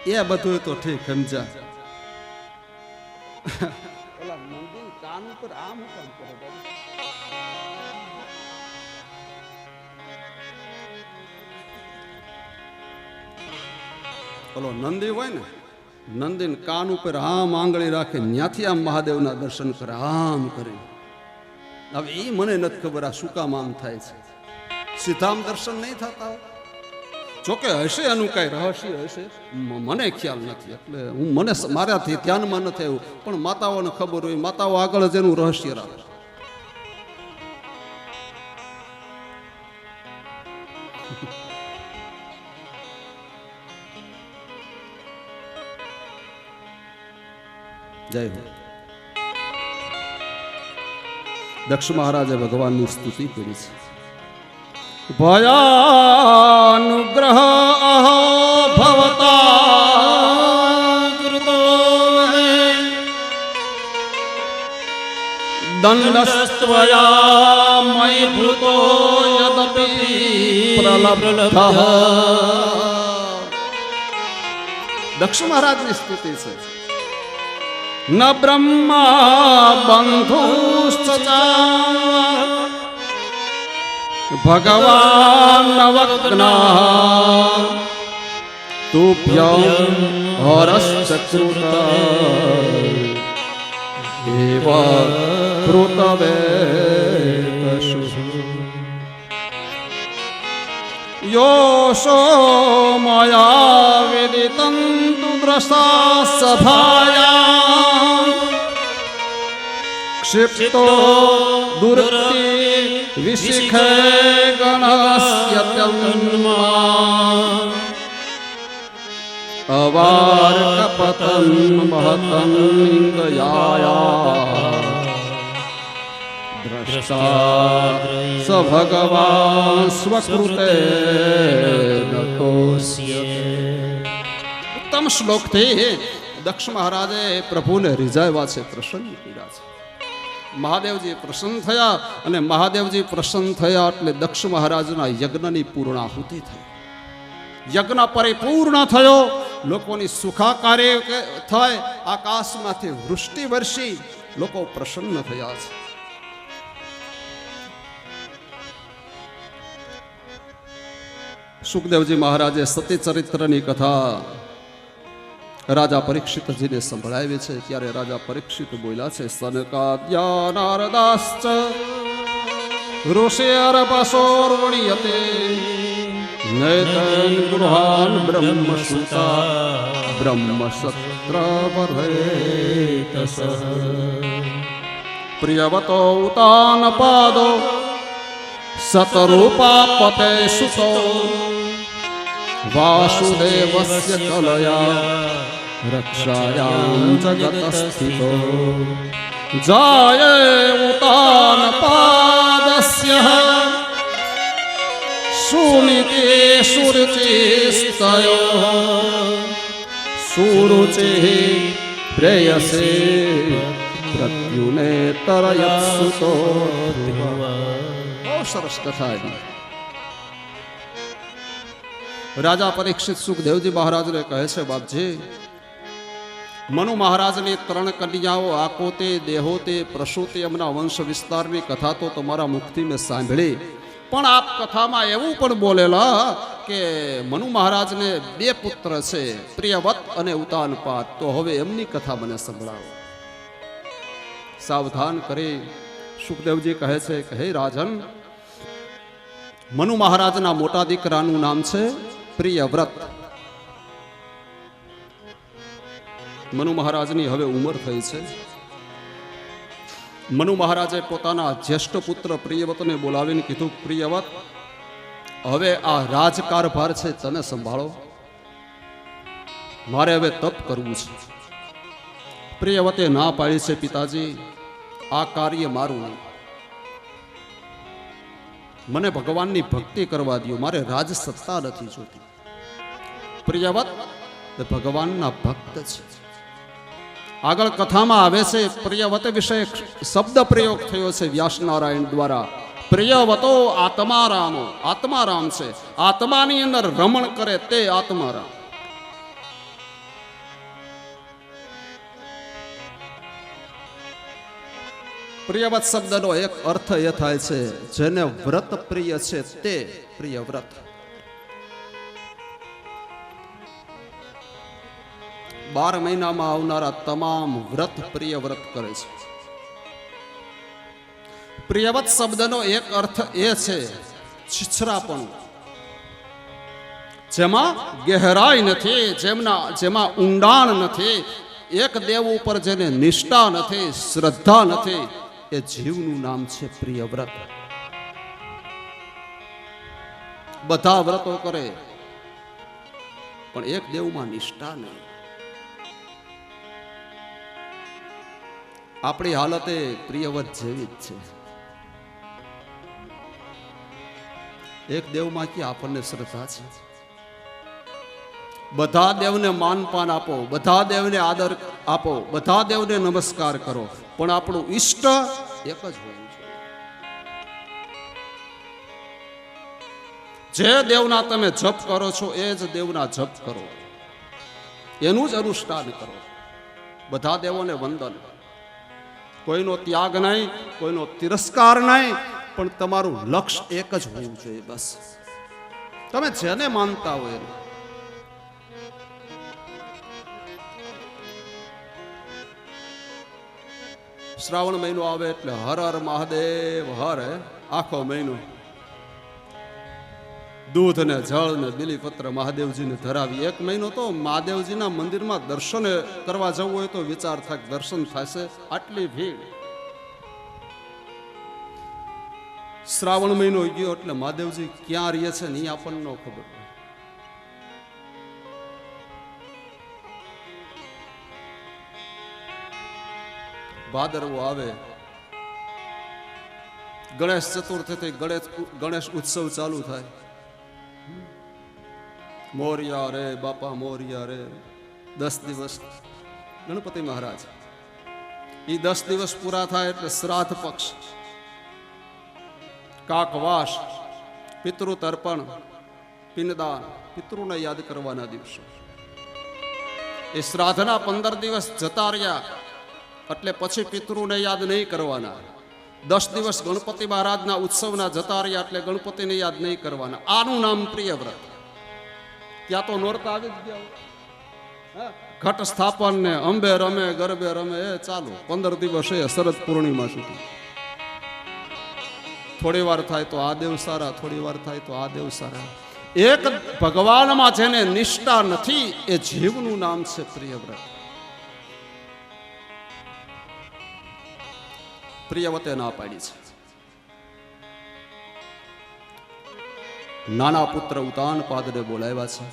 એ બધું તો ઠીક સમજા. ઓલા નંદી કાન ઉપર આમ કામ કરે બાબુ. ઓલો નંદી હોય ને, નંદીને કાન ઉપર આમ આંગળી રાખે, ત્યાંથી આમ મહાદેવના દર્શન કરે આમ કરી. હવે એ મને નથી ખબર આ શું કામ આમ થાય છે. સીધામ દર્શન નહીં થતા. જોકે હશે એનું કઈ રહસ્ય હશે, મને ખ્યાલ નથી. એટલે હું મારાથી ધ્યાનમાં નથી આવ્યું, પણ માતાઓને ખબર હોય, માતાઓ આગળ જ એનું રહસ્ય રાખે. જય હો. દક્ષ મહારાજે ભગવાનની સ્તુતિ કરી છે. ભયાનુગ્રહ ભવતા કૃતો દંડસ્ત્વયા મયિ ભૂતો યદપિ પ્રલબ્ધઃ. દક્ષ મહારાજની સ્તુતિ છે. ન બ્રહ્મા બંધુશ્ચ ભગવાન નવગ્ના તુભ્યં હરશ્ચક્રુત એવ કૃતવેતસુ યોશો મયા વિદિतं તુ દ્રષ્ટા સભાયાં ક્ષિપ્તો દુર્તિ વિશિખે ગણસ્ય તન્મા અવાર્કપતન મહતં લિંગયાયા દ્રષ્ટા સ ભગવાન સ્વકૃતે નતોસ્યતે. ઉત્તમ શ્લોકથી દક્ષ મહારાજે પ્રભુને રીઝાવ્યા છે, પ્રસન્ન કર્યા છે. મહાદેવજી પ્રસન્ન થયા, અને મહાદેવજી પ્રસન્ન થયા એટલે દક્ષ મહારાજના યજ્ઞની પૂર્ણાહુતિ થઈ. યજ્ઞ પરિપૂર્ણ થયો, લોકોની સુખાકારી થાય, આકાશમાંથી વૃષ્ટિ વરસી, લોકો પ્રસન્ન થયા છે. સુખદેવજી મહારાજે સતી ચરિત્રની કથા રાજા પરીક્ષિતજીને સંભળાવી છે. ત્યારે રાજા પરીક્ષિત બોલ્યા છે, સનકાદ્યા નારદાશ્ચ ઋષિર્વસોર્વણિયતે નૈતન ગૃહાન બ્રહ્મસુતા બ્રહ્મસત્ર વર્ધેતસ પ્રિયવતો ઉતાન પાદો સતરૂપા પતે સુતો વાસુદેવસ્ય કલયા રક્ષાયાં જગતસ્થિતો જાયે ઉતાન પાદસ્ય સુનિતે સુરુચિસ્તયો સુરુચિ પ્રેયસે પ્રત્યુને તરયત્સુતો. બહુ સરસ કથા હતી. રાજા પરીક્ષિત સુખદેવજી મહારાજને કહે છે, બાપજી, મનુ મહારાજની 3 કન્યાઓ આકોતે, દેહોતે, પ્રસૂતે, એમના વંશ વિસ્તારની કથા તો તમારા મુખથી મેં સાંભળી, પણ આપ કથામાં એવું પણ બોલેલા કે મનુ મહારાજને 2 પુત્ર છે, પ્રિયવત અને ઉતાનપાદ. તો હવે એમની કથા મને સંભળાવો. સાવધાન કરી સુખદેવજી કહે છે કે હે રાજન, મનુ મહારાજના મોટા દીકરાનું નામ છે પ્રિયવ્રત. મનુ મહારાજની હવે ઉંમર થઈ છે. મનુ મહારાજે પોતાના જ્યેષ્ઠ પુત્ર પ્રિયવતને બોલાવીને કીધું, પ્રિયવત, હવે આ રાજકારભાર છે તને સંભાળો, મારે હવે તપ કરવું છે. પ્રિયવતે ના પાડી છે, પિતાજી આ કાર્ય મારું નહીં, મને ભગવાનની ભક્તિ કરવા દો, મારે રાજ સત્તા નથી જોતી. પ્રિયવત ભગવાનના ભક્ત છે. આગળ કથામાં આવે છે, પ્રિયવત વિશે શબ્દ પ્રયોગ થયો છે વ્યાસનારાયણ દ્વારા. પ્રિયવતો આત્મારામો, આત્મારામ છે, આત્માની અંદર રમણ કરે તે આત્મારામ. પ્રિયવ્રત શબ્દનો એક અર્થ એ થાય છે જેને વ્રત પ્રિય છે તે પ્રિય વ્રત. 12 મહિનામાં આવનારા તમામ વ્રત પ્રિય વ્રત કરે છે. પ્રિયવ્રત શબ્દનો એક અર્થ એ છે છીછરાપણું, જેમાં ગહેરાઈ નથી, જેમાં ઊંડાણ નથી, એક દેવ ઉપર જેને નિષ્ઠા નથી, શ્રદ્ધા નથી, એ જીવનું નામ છે પ્રિય વ્રત. બધા વ્રતો કરે પણ એક દેવમાં નિષ્ઠા નહીં. આપણી હાલતે પ્રિયવ્રત જેવી જ છે. એક દેવમાં કે આપણને શ્રદ્ધા છે. બધા દેવને માનપાન આપો, બધા દેવને આદર આપો, બધા દેવને નમસ્કાર કરો, પણ આપણું ઈષ્ટ એક જ હોવું જોઈએ. જે દેવના તમે જપ કરો છો એ જ દેવના જપ કરો, એનું જ અનુષ્ઠાન કરો. બધા દેવોને વંદન, કોઈનો ત્યાગ નહીં, કોઈનો તિરસ્કાર નહીં, પણ તમારું લક્ષ્ય એક જ હોવું જોઈએ. બસ તમે જેને માનતા હોય એને. શ્રાવણ મહિનો આવે એટલે હર હર મહાદેવ હર, આખો મહિનો દૂધ ને જળ ને બિલીપત્ર મહાદેવજીને ધરાવી. એક મહિનો તો મહાદેવજીના મંદિરમાં દર્શન કરવા જવું હોય તો વિચાર થાય દર્શન થશે, આટલી ભીડ. શ્રાવણ મહિનો ગયો એટલે મહાદેવજી ક્યાં રહે છે ને એ આપણને ન ખબર. ભાદરવો આવે, ગણેશ ચતુર્થી ગણેશ ઉત્સવ ચાલુ થાય. મોરિયા રે બાપા મોરિયા રે. 10 દિવસ ગણપતિ મહારાજ. એ 10 દિવસ પૂરા થાય એટલે શ્રાદ્ધ પક્ષ, કાકવાસ, પિતૃ તર્પણ, પિંડદાન, પિતૃને યાદ કરવાના દિવસો. એ શ્રાદ્ધના 15 દિવસ જતા રહ્યા એટલે પછી પિતૃને યાદ નહીં કરવાના. 10 દિવસ ગણપતિ મહારાજના ઉત્સવના જતા રહ્યા એટલે ગણપતિને યાદ નહીં કરવાના. આનું નામ પ્રિય વ્રત. ત્યાં તો નોરતા આવી જ ગયા. ઘટ સ્થાપન ને અંબે રમે ગરબે રમે એ ચાલુ 15 દિવસ એ શરદ પૂર્ણિમા સુધી. થોડી વાર થાય તો આ દેવ સારા, થોડી વાર થાય તો આ દેવ સારા. એક ભગવાનમાં જેને નિષ્ઠા નથી એ જીવનું નામ છે પ્રિય વ્રત. પ્રિયવતે ના પાડી છે. નાના પુત્ર ઉતાનપાદને બોલાવ્યા છે.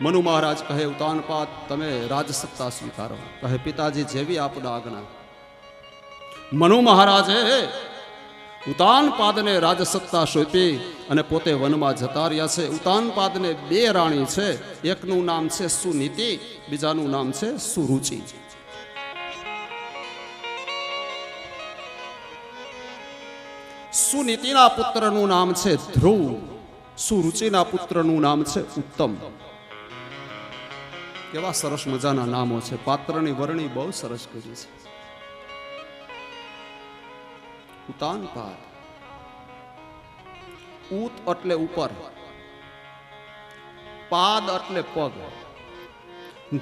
મનુ મહારાજ કહે ઉતાનપાદ તમે રાજસત્તા સ્વીકારો. કહે પિતાજી જેવી આપના આજ્ઞા. મનુ મહારાજે ઉતાનપાદને રાજસત્તા સોંપી અને પોતે વનમાં જતા રહ્યા છે. ઉતાનપાદને 2 રાણી છે. એકનું નામ છે સુનીતિ, બીજાનું નામ છે સુરુચિ. સુનીતિના પુત્રનું નામ છે ધ્રુવ, સુરુચિના પુત્રનું નામ છે ઉત્તમ. કેવા સરસ મજાના નામો છે. પાત્રની વરણી બહુ સરસ કરી છે. ઉતાનપાદ. ઉત એટલે ઉપર, પાદ એટલે પગ.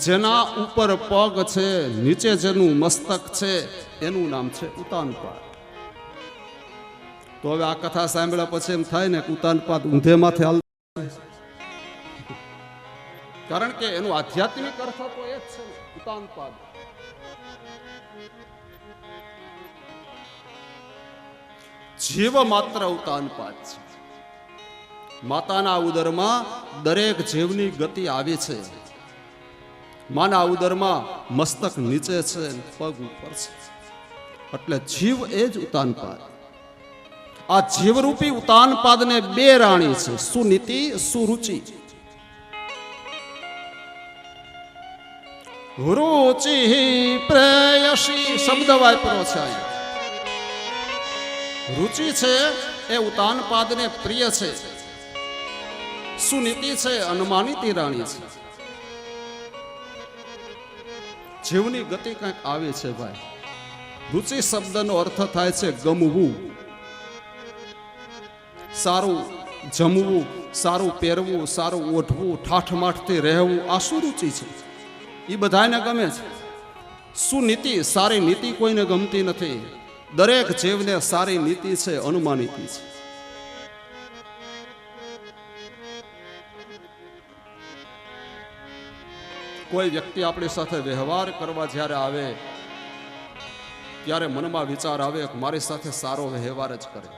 જેના ઉપર પગ છે, નીચે જેનું મસ્તક છે એનું નામ છે ઉતાનપાદ. તો હવે આ કથા સાંભળ્યા પછી એમ થાય ને ઉતાનપાદ ઊંધે માથે હાલ, કારણ કે એનું આધ્યાત્મિક અર્થ તો એ જ છે ઉતાનપાદ. જીવ માત્ર ઉતાનપાદ છે. માતાના ઉદરમાં દરેક જીવની ગતિ આવી છે. માના ઉદરમાં મસ્તક નીચે છે, પગ ઉપર છે, એટલે જીવ એ જ ઉતાનપાદ. આ જીવરૂપી ઉતાનપાદને 2 રાણી છે, સુનીતિ, સુરુચિ. રૂચિ પ્રેયસી શબ્દ વાપરો છે. રુચિ છે એ ઉતાનપાદને પ્રિય છે. સુનીતિ છે અનુમાનિતી રાણી છે. જીવની ગતિ કંઈક આવી છે ભાઈ. રુચિ શબ્દનો અર્થ થાય છે ગમવું, સારું જમવું, સારું પહેરવું, સારું ઓઢવું, ઠાઠમાઠથી રહેવું, આ શું રુચિ છે? એ બધાને ગમે છે. સુનીતિ, સારી નીતિ કોઈને ગમતી નથી. દરેક જીવને સારી નીતિ છે, અનુમાનીતિ છે. કોઈ વ્યક્તિ આપણી સાથે વ્યવહાર કરવા જ્યારે આવે ત્યારે મનમાં વિચાર આવે કે મારી સાથે સારો વ્યવહાર જ કરે.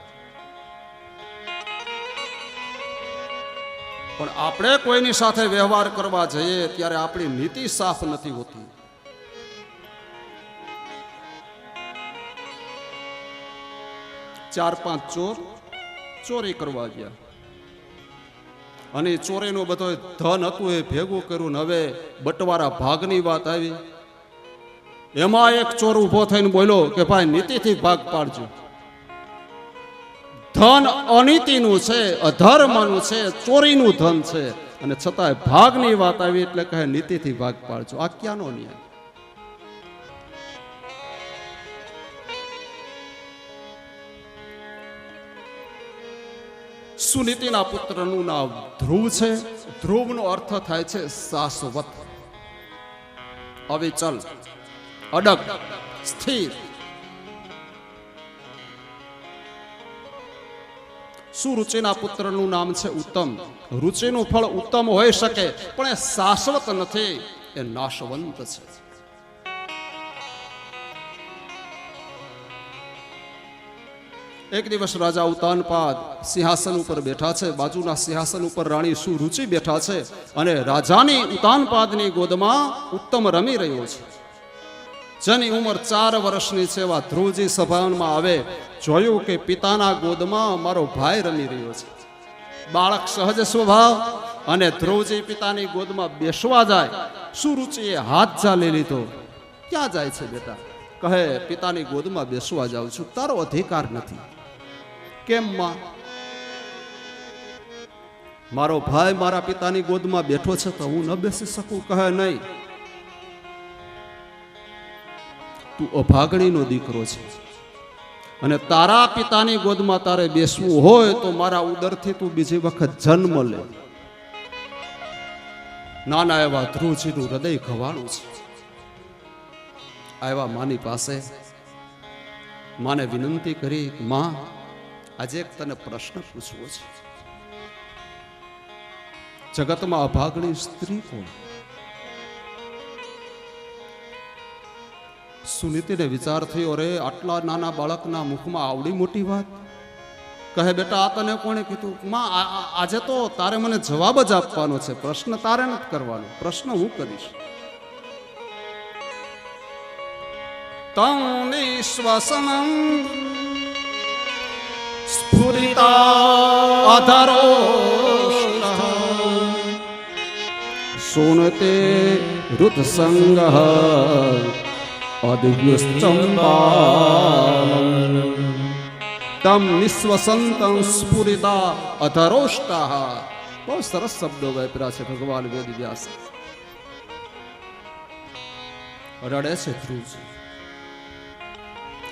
પણ આપણે કોઈની સાથે વ્યવહાર કરવા જઈએ ત્યારે આપણી નીતિ સાફ નથી હોતી. ચાર પાંચ ચોર ચોરી કરવા ગયા અને ચોરીનું બધો ધન હતું એ ભેગું કર્યું. હવે બટવારા ભાગની વાત આવી. એમાં એક ચોર ઉભો થઈને બોલ્યો કે ભાઈ નીતિથી ભાગ પાડજો. ધન અનીતિનું છે, અધર્મનું છે, ચોરીનું ધન છે, અને છતાંય ભાગની વાત આવી એટલે કહે નીતિથી ભાગ પાડજો. આ ક્યાંનો ન્યાય? સુનીતિના પુત્રનું નામ ધ્રુવ છે. ધ્રુવનો અર્થ થાય છે શાશ્વત, અવિચલ, અડગ, સ્થિર. સુરુચિના પુત્રનું નામ છે ઉત્તમ. રુચિનું ફળ ઉત્તમ હોઈ શકે પણ એ શાશ્વત નથી, એ નાશવંત છે. એક દિવસ રાજા ઉતાનપાદ સિંહાસન ઉપર બેઠા છે. બાજુના સિંહાસન ઉપર રાણી સુરુચિ બેઠા છે અને રાજાની ઉતાનપાદની ગોદમાં ઉત્તમ રમી રહ્યો છે. જેની ઉંમર 4 વર્ષની છે એવા ધ્રુવજી સભામાં આવે. જોયું કે પિતાના ગોદમાં મારો ભાઈ રમી રહ્યો છે. બાળક સહજ સ્વભાવ અને ધ્રુવજી પિતાની ગોદમાં બેસવા જાય. સુરુચિએ હાથ ચાલી લીધો. ક્યાં જાય છે બેટા? કહે પિતાની ગોદમાં બેસવા જાઉં છું. તારો અધિકાર નથી. કેમ માં? મારો ભાઈ મારા પિતાની ગોદમાં બેઠો છે તો હું ન બેસી શકું? કહે નહીં, તું અભાગણીનો દીકરો છે અને તારા પિતાની ગોદમાં તારે બેસવું હોય તો મારા ઉદરથી તું બીજી વખત જન્મ લે. નાના એવા ધ્રુવજીનું હૃદય ઘવાણું છે. આવ્યા માની પાસે. માને વિનંતી કરી, માં આજે એક તને પ્રશ્ન પૂછવો છે. જગતમાં અભાગણી સ્ત્રી કોણ? સુનીતિને વિચાર થયો, રે આટલા નાના બાળકના મુખમાં આવડી મોટી વાત. કહે બેટા આ તને કોણે કીધું? માં આજે તો તારે મને જવાબ જ આપવાનો છે. પ્રશ્ન તારે નથી કરવાનો, પ્રશ્ન હું કરીશ. તં નિશ્વસનં સ્ફુરિતા અધરો સોનતે ઋતસંગઃ અદિવ્યશ્ચંબાલં તમ નિશ્વસંતં સ્ફુરિતા અધરોષ્ટાઃ. બહુ સરસ શબ્દો વાપર્યા છે ભગવાન વેદવ્યાસ. રડે છે ધ્રુવજી,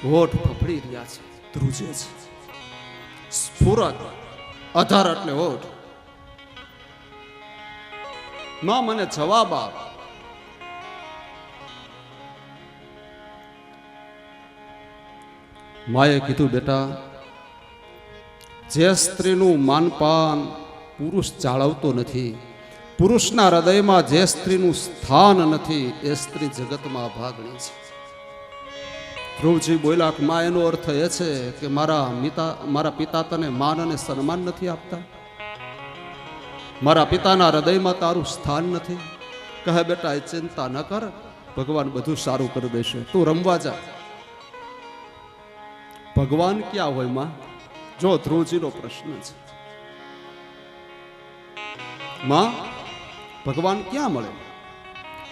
હોઠ ફફડી રહ્યા છે. ધ્રુજે છે. સ્ફુરત, અધર એટલે હોઠ. માં મને જવાબ આપ. માએ કીધું બેટા, જે સ્ત્રીનું માનપાન પુરુષ જાળવતો નથી, પુરુષના હૃદયમાં જે સ્ત્રીનું સ્થાન નથી, એ સ્ત્રી જગતમાં અભાગણી છે. ધ્રુવજી બોલ્યા કે માં એનો અર્થ એ છે કે મારા પિતા તને માન અને સન્માન નથી આપતા? મારા પિતાના હૃદયમાં તારું સ્થાન નથી? કહે બેટા એ ચિંતા ન કર, ભગવાન બધું સારું કરી દેશે. તું રમવા જા. ભગવાન ક્યાં હોય માં? જો ધ્રુવજીનો પ્રશ્ન છે. માં ભગવાન ક્યાં મળે?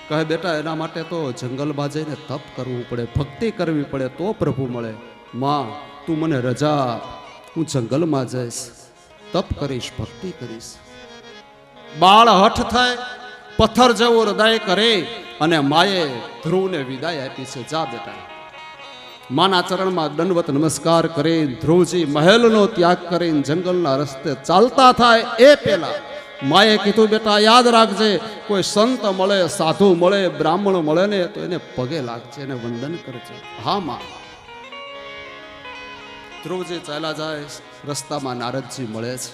કહે બેટા એના માટે તો જંગલમાં જઈને તપ કરવું પડે, ભક્તિ કરવી પડે તો પ્રભુ મળે. માં તું મને રજા આપ, હું જંગલમાં જઈશ, તપ કરીશ, ભક્તિ કરીશ. બાળ હઠ થાય, પથ્થર જેવો હૃદય કરે અને માએ ધ્રુવને વિદાય આપી છે. જા બેટા. માના ચરણમાં દંડવત નમસ્કાર કરીને ધ્રુવજી મહેલનો ત્યાગ કરીને જંગલના રસ્તે ચાલતા થાય એ પહેલા માએ કીધું, બેટા યાદ રાખજે, કોઈ સંત મળે, સાધુ મળે, બ્રાહ્મણ મળે ને તો એને પગે લાગજે, એને વંદન કરજે. હા માં. ધ્રુવજી ચાલ્યા જાય, રસ્તામાં નારદજી મળે છે.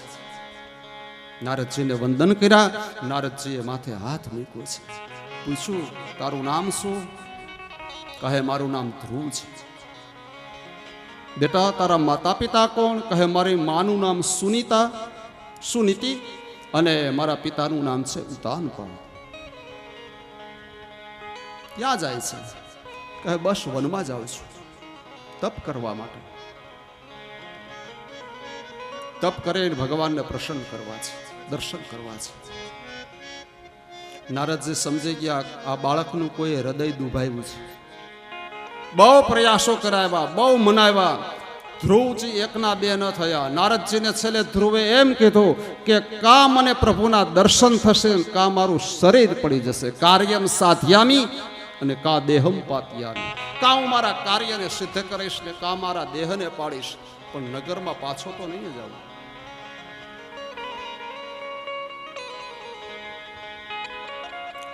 નારદજીને વંદન કર્યા. નારદજીએ માથે હાથ મૂક્યો છે. પૂછ્યું, તારું નામ શું? કહે, મારું નામ ધ્રુવ છે. બેટા તારા માતા પિતા કોણ? કહે, મારી માનું નામ સુનીતિ અને મારા પિતાનું નામ છે ઉતાનપાદ. ક્યાં જાય છે? કહે, બસ વનમાં જાઉં છું તપ કરવા માટે. તપ કરીને ભગવાનને પ્રસન્ન કરવા છે, દર્શન કરવા છે. નારદજી સમજી ગયા આ બાળકનું કોઈ હૃદય દુભાવ્યું છે. બહુ પ્રયાસો કરાવ્યા, બહુ મનાવ્યા. ધ્રુવજી એકના બે ન થયા. નારદજીને છેલ્લે ધ્રુવે એમ કીધું કે કા મને પ્રભુના દર્શન થશે, કા મારું શરીર પડી જશે. કાર્યમ સાધ્યામી અને કા દેહમ પાત્યામી. કા હું મારા કાર્યને સિદ્ધ કરીશ ને કા મારા દેહને પાડીશ, પણ નગરમાં પાછો તો નહીં જાઉં.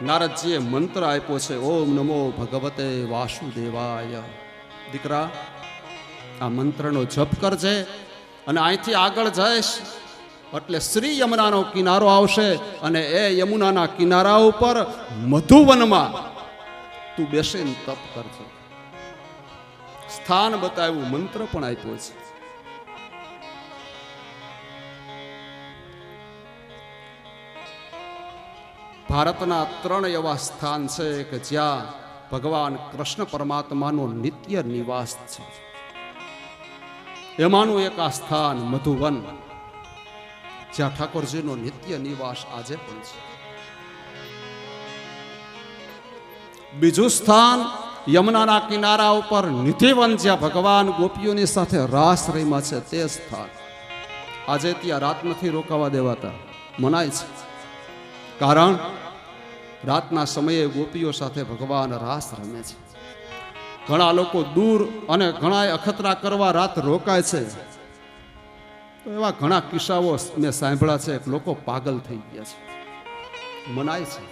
નારદજીએ મંત્ર આપ્યો છે, ઓમ નમો ભગવતે વાસુદેવાય. દીકરા આ મંત્રનો જપ કરજે અને અહીંથી આગળ જઈશ એટલે શ્રી યમુનાનો કિનારો આવશે અને એ યમુનાના કિનારા ઉપર મધુવનમાં તું બેસીને તપ કરજે. સ્થાન બતાવ્યું, મંત્ર પણ આપ્યો છે. ભારતના 3 એવા સ્થાન છે કે જ્યાં ભગવાન કૃષ્ણ પરમાત્માનો નિત્ય નિવાસ છે. એમાંનું એક આ સ્થાન મધુવન, જ્યાં ઠાકોરજીનો નિત્ય નિવાસ આજે પણ છે. બીજું સ્થાન યમુનાના કિનારા ઉપર નિધિવન, જ્યાં ભગવાન ગોપીઓની સાથે રાસ રમ્યા છે તે સ્થાન. આજે ત્યાં રાત નથી રોકાવા દેવાતા, મનાય છે. કારણ રાતના સમયે ગોપીઓ સાથે ભગવાન રાસ રમે છે. ઘણા લોકો દૂર અને ઘણા અખતરા કરવા રાત રોકાય છે. તો એવા ઘણા કિસ્સાઓ મેં સાંભળ્યા છે. લોકો પાગલ થઈ ગયા છે, મનાય છે.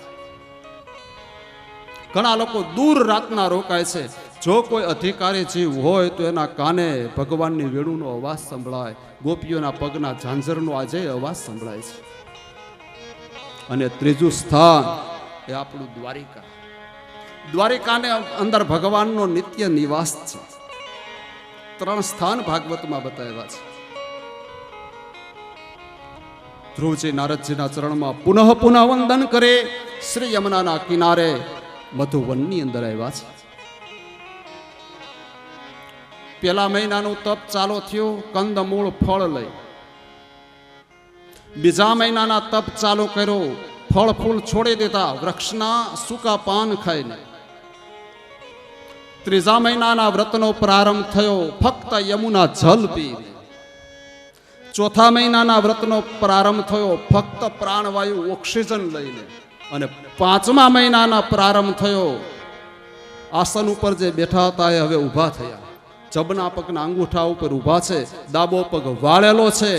ઘણા લોકો દૂર રાતના રોકાય છે. જો કોઈ અધિકારી જીવ હોય તો એના કાને ભગવાનની વેણુનો અવાજ સંભળાય, ગોપીઓના પગના ઝાંઝરનો આજે અવાજ સંભળાય છે. અને ત્રીજું સ્થાન એ આપણું દ્વારિકા. દ્વારિકાને અંદર ભગવાનનો નિત્ય નિવાસ છે. 3 સ્થાન ભાગવતમાં બતાવ્યા છે. ધ્રુવજી નારદજીના ચરણમાં પુનઃ પુનઃ વંદન કરે શ્રી યમુનાના કિનારે મધુવનની અંદર આવ્યા છે. પેલા મહિનાનું તપ ચાલુ થયું, કંદમૂળ ફળ લઈ. બીજા મહિનાના તપ ચાલુ કર્યો, ફળ ફૂલ છોડી દીધા, વૃક્ષના સૂકા પાન ખાઈને. ત્રીજા મહિનાના વ્રતનો પ્રારંભ થયો, ફક્ત યમુના જલ પીને. ચોથા મહિનાના વ્રતનો પ્રારંભ થયો, ફક્ત પ્રાણવાયુ ઓક્સિજન લઈને. અને 5મા મહિનાના પ્રારંભ થયો, આસન ઉપર જે બેઠા હતા એ હવે ઊભા થયા. જબના પગના અંગૂઠા ઉપર ઊભા છે, ડાબો પગ વાળેલો છે,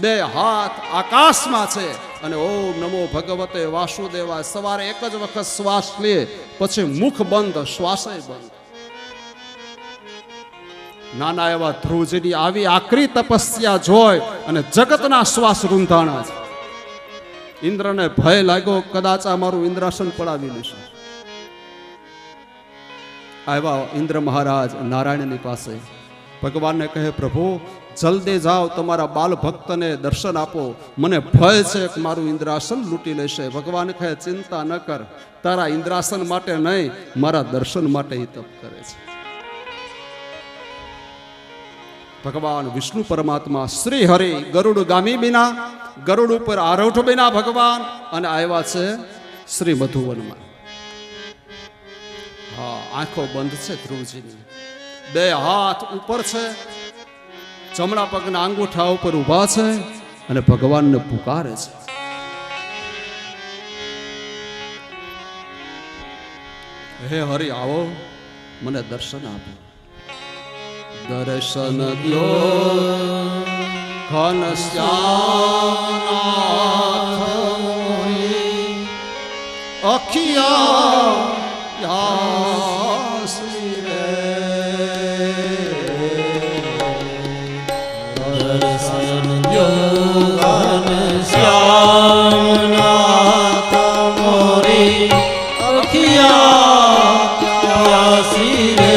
2 હાથ આકાશમાં છે અને ઓમ નમો ભગવતે વાસુદેવાય. સવારે એક જ વખત શ્વાસ લે, પછી મુખ બંધ, શ્વાસય બંધ. નાના એવા ધ્રુવજીની આવી આકરી તપસ્યા જોઈ અને જગતના શ્વાસ રૂંધાણા છે. ઇન્દ્રને ભય લાગ્યો, કદાચ આ મારું ઇન્દ્રાસન પડાવી લેશે. આવ્યા ઇન્દ્ર મહારાજ નારાયણની પાસે. ભગવાનને કહે, પ્રભુ જલ્દી જાઓ, તમારા બાલ ભક્તને દર્શન આપો, મને ભય છે કે મારું ઇન્દ્રાસન લૂંટી લેશે. ભગવાન કહે, ચિંતા ન કર, તારા ઇન્દ્રાસન માટે નહીં, મારા દર્શન માટે તપ કરે છે. ભગવાન વિષ્ણુ પરમાત્મા શ્રી હરિ ગરુડ ગામી બિના, ગરુડ ઉપર આરોઢ બિના ભગવાન અને આવ્યા છે શ્રી મધુવનમાં. હા, આંખો બંધ છે ધ્રુવજીની, 2 હાથ ઉપર છે, જમણા પગના અંગૂઠા ઉપર ઊભા છે અને ભગવાનને પુકારે છે. હે હરિ, આવો, મને દર્શન આપો. દર્શન દ્યો ઘનશ્યામ અખિયા પ્યાસી રે દર્શન દ્યો ઘનશ્યામ નાથ મોરી અખિયા પ્યાસી રે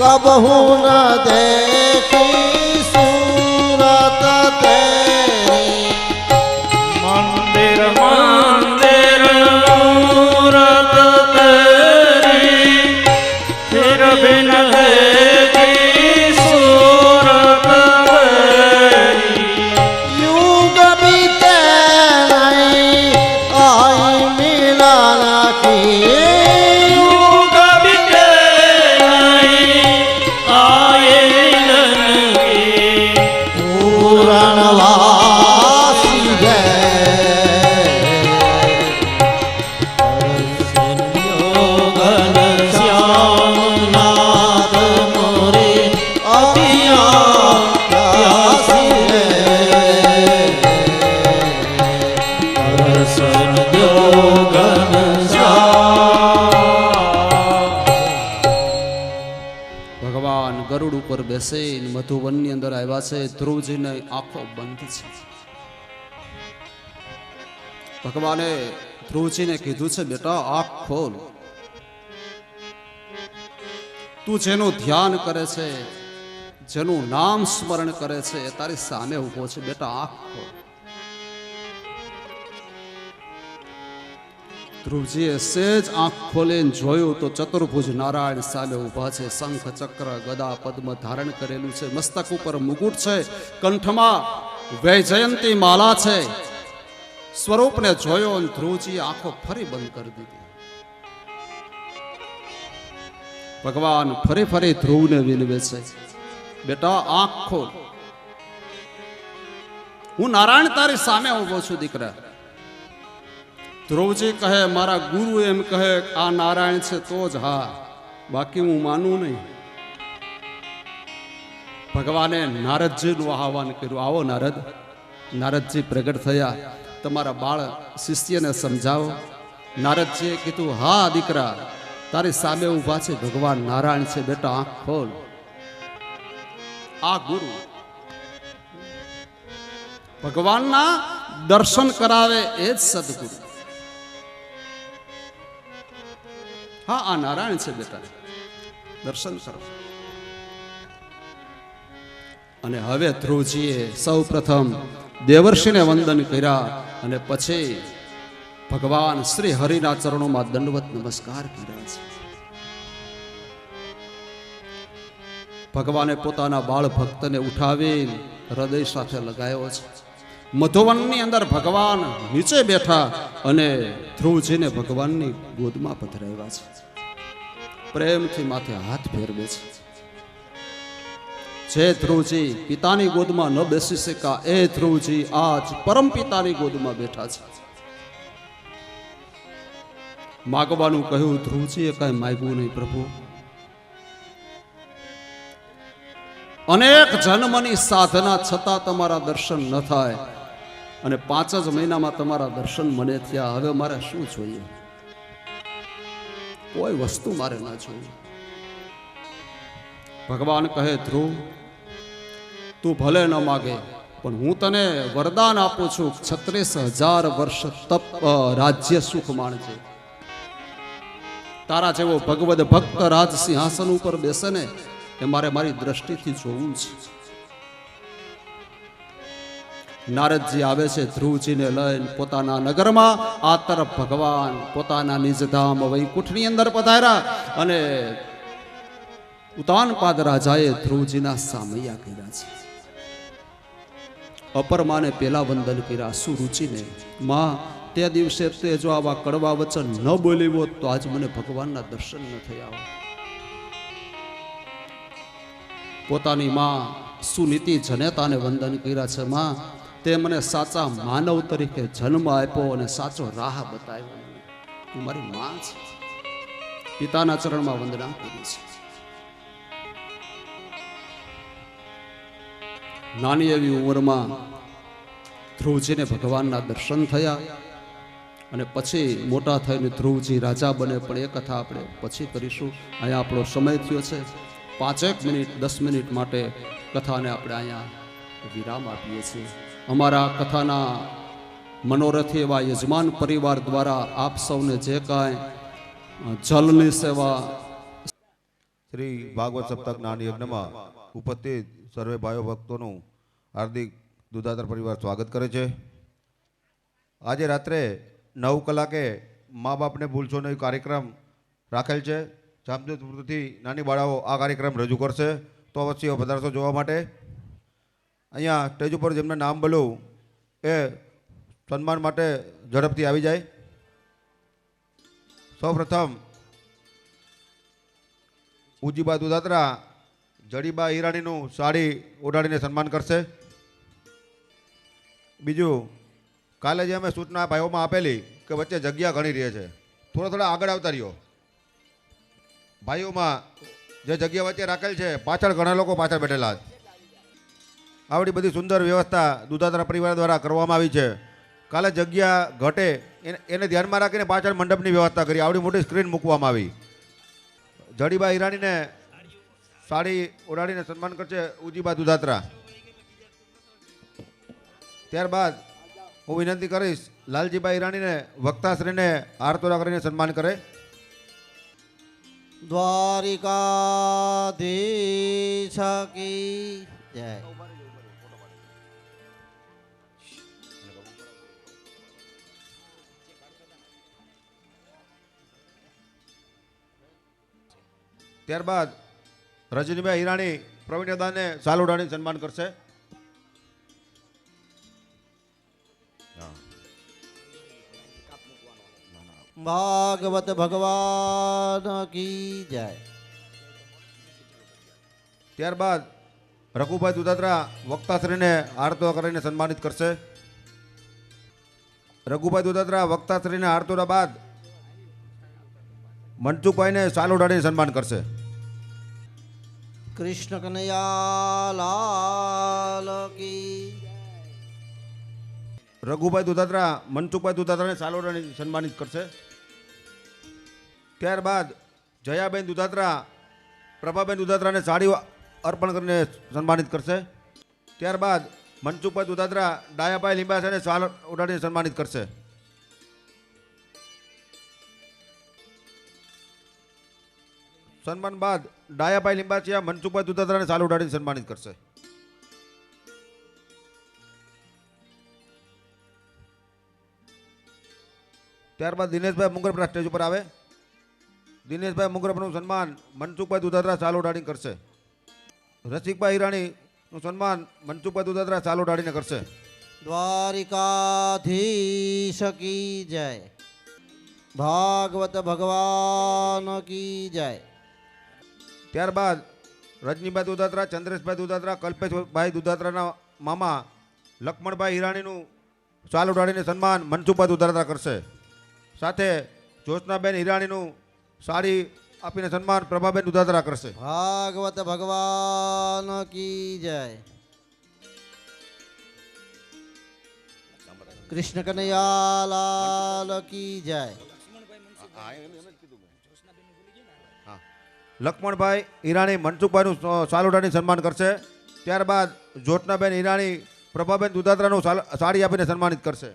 कबहू न देखी सूरत तेरी मंदिर मंदिर मूरत तेरी फिर भी न देखी सूरत तेरी युग बीते नहीं आई मिलन की ગરુડ ઉપર બેસે મધુવનની અંદર આવ્યા છે. ધ્રુવજીને આંખો બંધ છે. ભગવાને ધ્રુવજીને કીધું છે, બેટા આંખ ખોલ. તું જેનું ધ્યાન કરે છે, જેનું નામ સ્મરણ કરે છે, એ તારી સામે ઉભો છે. બેટા આંખ ખોલ. ધ્રુવજીએ સેજ આંખ ખોલીને જોયું તો ચતુર્ભુજ નારાયણ સામે ઊભા છે. શંખ ચક્ર ગદા પદ્મ ધારણ કરેલું છે. મસ્તક ઉપર મુકુટ છે. કંઠમાં વૈજયંતી માલા છે. સ્વરૂપને જોયો અને ધ્રુવજીએ આંખો ફરી બંધ કરી દીધી. ભગવાન ફરી ફરી ધ્રુવને વિનવે છે, બેટા આંખ ખોલ. હું નારાયણ તારી સામે ઊભો છું દીકરા. ધ્રુવજી કહે, મારા ગુરુ એમ કહે આ નારાયણ છે તો જ હા, બાકી હું માનું નહીં. ભગવાને નારદજીનું આહવાન કર્યું. આવો નારદ. નારદજી પ્રગટ થયા. તમારા બાળ શિષ્યને સમજાવો. નારદજીએ કીધું, હા દીકરા, તારી સામે ઊભા છે ભગવાન નારાયણ છે, બેટા આંખ ખોલ. આ ગુરુ ભગવાનના દર્શન કરાવે એ જ સદગુરુ. હા, આ નારાયણ છે બેટા, દર્શન કરો. અને હવે ધ્રુવજીએ સૌ પ્રથમ દેવર્ષિને વંદન કર્યા અને પછી ભગવાન શ્રી હરિના ચરણોમાં દંડવત નમસ્કાર કર્યા છે. ભગવાને પોતાના બાળ ભક્તને ઉઠાવી હૃદય સાથે લગાવ્યો છે. મધુવનની અંદર ભગવાન નીચે બેઠા અને ધ્રુવજીને ભગવાનની ગોદમાં પધરાવ્યા છે. પ્રેમથી માથે હાથ ફેરવે છે. જે ધ્રુવજી પિતાની ગોદમાં ન બેસી શક્યા, એ ધ્રુવજી આજ પરમ પિતાની ગોદમાં બેઠા છે. માગવાનું કહ્યું, ધ્રુવજીએ કઈ માગ્યું નહીં પ્રભુ. અનેક જન્મની સાધના છતાં તમારા દર્શન ન થાય અને 5 જ મહિનામાં તમારા દર્શન મને થયા. હવે મારે શું જોઈએ? કોઈ વસ્તુ મારે ના જોઈએ. ભગવાન કહે, ધ્રુવ, તું ભલે ન માગે, પણ હું તને વરદાન આપું છું, 36,000 વર્ષ તપ રાજ્ય સુખ માણજે. તારા જેવો ભગવદ ભક્ત રાજ સિંહાસન ઉપર બેસે ને એ મારે મારી દ્રષ્ટિથી જોવું છે. નારદજી આવે છે ધ્રુવજીને લઈને પોતાના નગરમાં. આ તરફ ભગવાન પોતાના નિજધામ વૈકુંઠની અંદર પધાર્યા અને ઉતાનપાદ રાજાએ ધ્રુવજીના સામૈયા કર્યા છે. અપરમાને પેલા વંદન કર્યા, સુરુચિને. માં, તે દિવસે તે જો આવા કડવા વચન ન બોલી હોત તો આજ મને ભગવાનના દર્શન ન થયા હોત. પોતાની માં સુનીતિ જનેતાને વંદન કર્યા છે. માં, તે મને સાચા માનવ તરીકે જન્મ આપ્યો અને સાચો રાહ બતાવ્યો. તું મારી માં છે. પિતાના ચરણમાં વંદના કરી છે. નાની એવી ઉંમરમાં ધ્રુવજીને ભગવાનના દર્શન થયા અને પછી મોટા થઈને ધ્રુવજી રાજા બને. પણ એ કથા આપણે પછી કરીશું. અહીંયા આપણો સમય થયો છે. 5 મિનિટ 10 મિનિટ માટે કથાને આપણે અહીંયા વિરામ આપીએ છીએ. અમારા કથાના મનોરથી એવા યજમાન પરિવાર દ્વારા આપ સૌને જે કાંઈ જલની સેવા શ્રી ભાગવત સપ્તાહ જ્ઞાન યજ્ઞમાં ઉપસ્થિત સર્વે ભાઈઓ ભક્તોનું હાર્દિક દુધાધર પરિવાર સ્વાગત કરે છે. આજે રાત્રે 9 કલાકે મા બાપને ભૂલશો નહીં કાર્યક્રમ રાખેલ છે. જામજોધપુરથી નાની બાળાઓ આ કાર્યક્રમ રજૂ કરશે, તો અવશ્ય પધારશો જોવા માટે. અહીંયા સ્ટેજ ઉપર જેમને નામ બોલ્યું એ સન્માન માટે ઝડપથી આવી જાય. સૌપ્રથમ ઉજીબા દુધાત્રા જડીબા હિરાણીનું સાડી ઓઢાડીને સન્માન કરશે. બીજું, કાલે જે અમે સૂચના ભાઈઓમાં આપેલી કે વચ્ચે જગ્યા ઘણી રહે છે, થોડા આગળ આવતા રહ્યો. ભાઈઓમાં જે જગ્યા વચ્ચે રાખેલ છે, પાછળ ઘણા લોકો પાછળ બેઠેલા છે. આવડી બધી સુંદર વ્યવસ્થા દુધાત્રા પરિવાર દ્વારા કરવામાં આવી છે. કાલે જગ્યા ઘટે એને ધ્યાનમાં રાખીને પાછળ મંડપની વ્યવસ્થા કરી. આવડી મોટી સ્ક્રીન મૂકવામાં આવી. જડીબા હિરાણીને સાડી ઓઢાડીને સન્માન કરશે ઉજીબા દુધાત્રા. ત્યારબાદ હું વિનંતી કરીશ લાલજીભાઈ હિરાણીને વક્તાશ્રીને આરતોરા કરીને સન્માન કરે. દ્વારિકાધીશ કી જય. ત્યારબાદ રજનીભાઈ હિરાણી પ્રવીણદાને સાલ ઓઢાડીને સન્માન કરશે. ભાગવત ભગવાન કી જય. ત્યારબાદ રઘુભાઈ દુધાત્રા વક્તાશ્રીને આરતો કરીને સન્માનિત કરશે. રઘુભાઈ દુધાત્રા વક્તાશ્રીને આરતોરા બાદ મનસુખભાઈને સાલ ઓઢાડીને સન્માન કરશે. કૃષ્ણ કનૈયા લાલ કી. રઘુભાઈ દુધાત્રા મનસુખભાઈ દુધાત્રાને સાલ ઓઢાડીને સન્માનિત કરશે. ત્યારબાદ જયાબેન દુધાત્રા પ્રભાબેન દુધાત્રાને સાડી અર્પણ કરીને સન્માનિત કરશે. ત્યારબાદ મનસુખભાઈ દુધાત્રા ડાયાભાઈ લીંબાસાને શાલ ઉડાડીને સન્માનિત કરશે. સન્માન બાદ ડાયાભાઈ લીંબાસિયા મનસુખભાઈ દુધાત્રાને શાલ ઉડાડીને સન્માનિત કરશે. ત્યારબાદ દિનેશભાઈ મુંગરપરા સ્ટેજ ઉપર આવે. દિનેશભાઈ મુંગરપરાનું સન્માન મનસુખભાઈ દુધાત્રા શાલ ઉડાડીને કરશે. રસિકભાઈ હિરાણીનું સન્માન મનસુખભાઈ દુધાત્રા શાલ ઉડાડીને કરશે. દ્વારિકાધીશ કી જય. ભાગવત ભગવાન કી જય. ત્યારબાદ રજનીભાઈ દુધાત્રા ચંદ્રેશભાઈ દુધાત્રા કલ્પેશભાઈ દુધાત્રાના મામા લક્ષ્મણભાઈ હિરાણીનું શાલ ઉડાડીને સન્માન મનસુખભાઈ દુધાત્રા કરશે. સાથે જ્યોત્સનાબેન હિરાણીનું સાડી આપીને સન્માન પ્રભાબેન દુધાત્રા કરશે. ભાગવત ભગવાન કી જય. કૃષ્ણ કનૈયાલાલ કી જય. લક્ષ્મણભાઈ હિરાણી મનસુખભાઈનું શાલ ઉડાડીને સન્માન કરશે. ત્યારબાદ જ્યોત્સનાબેન હિરાણી પ્રભાબેન દુધાત્રાનું સાડી આપીને સન્માનિત કરશે.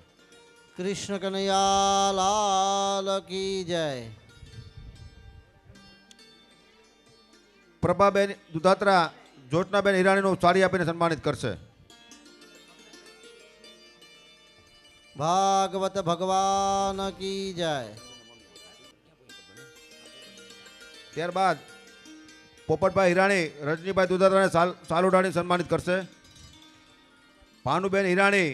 કૃષ્ણ કનૈયાલાલ કી જય. પ્રભાબેન દુધાત્રા જ્યોત્સનાબેન હિરાણીનું સાડી આપીને સન્માનિત કરશે. ભાગવત ભગવાન કી જય. ત્યારબાદ પોપટભાઈ હિરાણી રજનીભાઈ દુધાત્રાને શાલ ઉડાડીને સન્માનિત કરશે. ભાનુબેન હિરાણી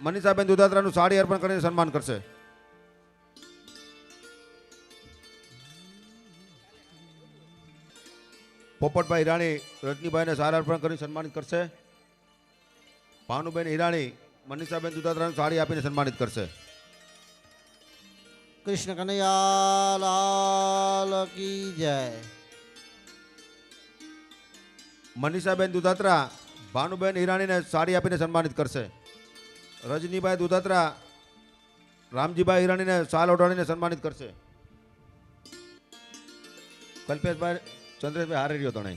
મનીષાબેન દુધાત્રાનું સાડી અર્પણ કરીને સન્માન કરશે. પોપટભાઈ હિરાણી રજનીભાઈને સાડી અર્પણ કરીને સન્માનિત કરશે. ભાનુબેન હિરાણી મનીષાબેન દુધાત્રાનું સાડી આપીને સન્માનિત કરશે. કૃષ્ણ કનૈયાલાલ કી જય. મનીષાબેન દુધાત્રા ભાનુબેન હિરાણીને સાડી આપીને સન્માનિત કરશે. રજનીભાઈ દુધાત્રા રામજીભાઈ હિરાણીને શાલ ઓઢાડીને સન્માનિત કરશે. કલ્પેશભાઈ ચંદ્રેશભાઈ હારી રહ્યો તણે.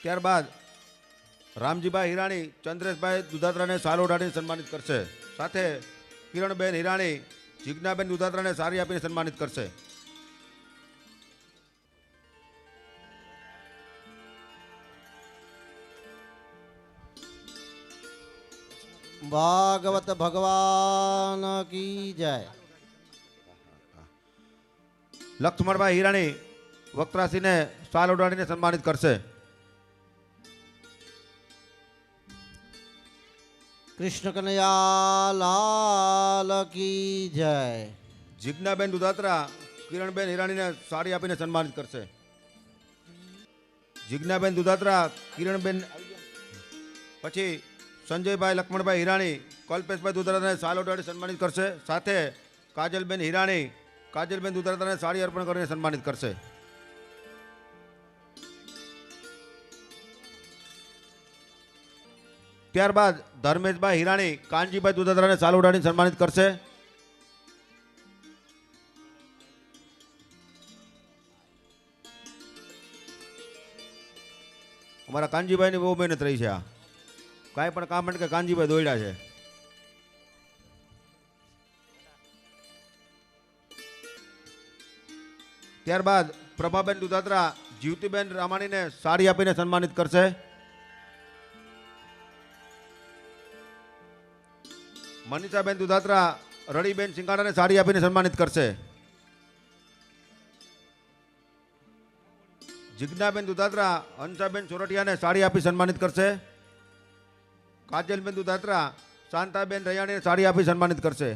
ત્યારબાદ રામજીભાઈ હિરાણી ચંદ્રેશભાઈ દુધાત્રાને શાલ ઓઢાડીને સન્માનિત કરશે. સાથે કિરણબેન હિરાણી જિજ્ઞાબેન દુધાત્રાને સાડી આપીને સન્માનિત કરશે. ભાગવત ભગવાન કી જય. લક્ષ્મણભાઈ હિરાણી વક્રાસીને શાલ ઓઢાડીને સન્માનિત કરશે. કૃષ્ણ કનૈયાલાલ કી જય. જિજ્ઞાબેન દુધાત્રા કિરણબેન હિરાણીને સાડી આપીને સન્માનિત કરશે. જિજ્ઞાબેન દુધાત્રા કિરણબેન પછી સંજયભાઈ લક્ષ્મણભાઈ હિરાણી કલ્પેશભાઈ દુધાત્રાને શાલ ઓઢાડી સન્માનિત કરશે. સાથે કાજલબેન હિરાણી કાજલબેન દુધાત્રાને સાડી અર્પણ કરીને સન્માનિત કરશે. ત્યારબાદ ધર્મેશભાઈ હિરાણી કાનજીભાઈ દુધાત્રાને શાલ ઓઢાડીને સન્માનિત કરશે. અમારા કાનજીભાઈની બહુ મહેનત રહી છે. આ કાંઈ પણ કામ કે કાનજીભાઈ દોડ્યા છે. ત્યારબાદ પ્રભાબેન દુધાત્રા જીવતીબેન રામાણીને સાડી આપીને સન્માનિત કરશે. મનીષાબેન દુધાત્રા રણીબેન સિંગાડાને સાડી આપીને સન્માનિત કરશે. જિજ્ઞાબેન દુધાત્રા હંસાબેન સોરઠિયાને સાડી આપી સન્માનિત કરશે. કાજલબેન દુધાત્રા શાંતાબેન રૈયાણીને સાડી આપી સન્માનિત કરશે.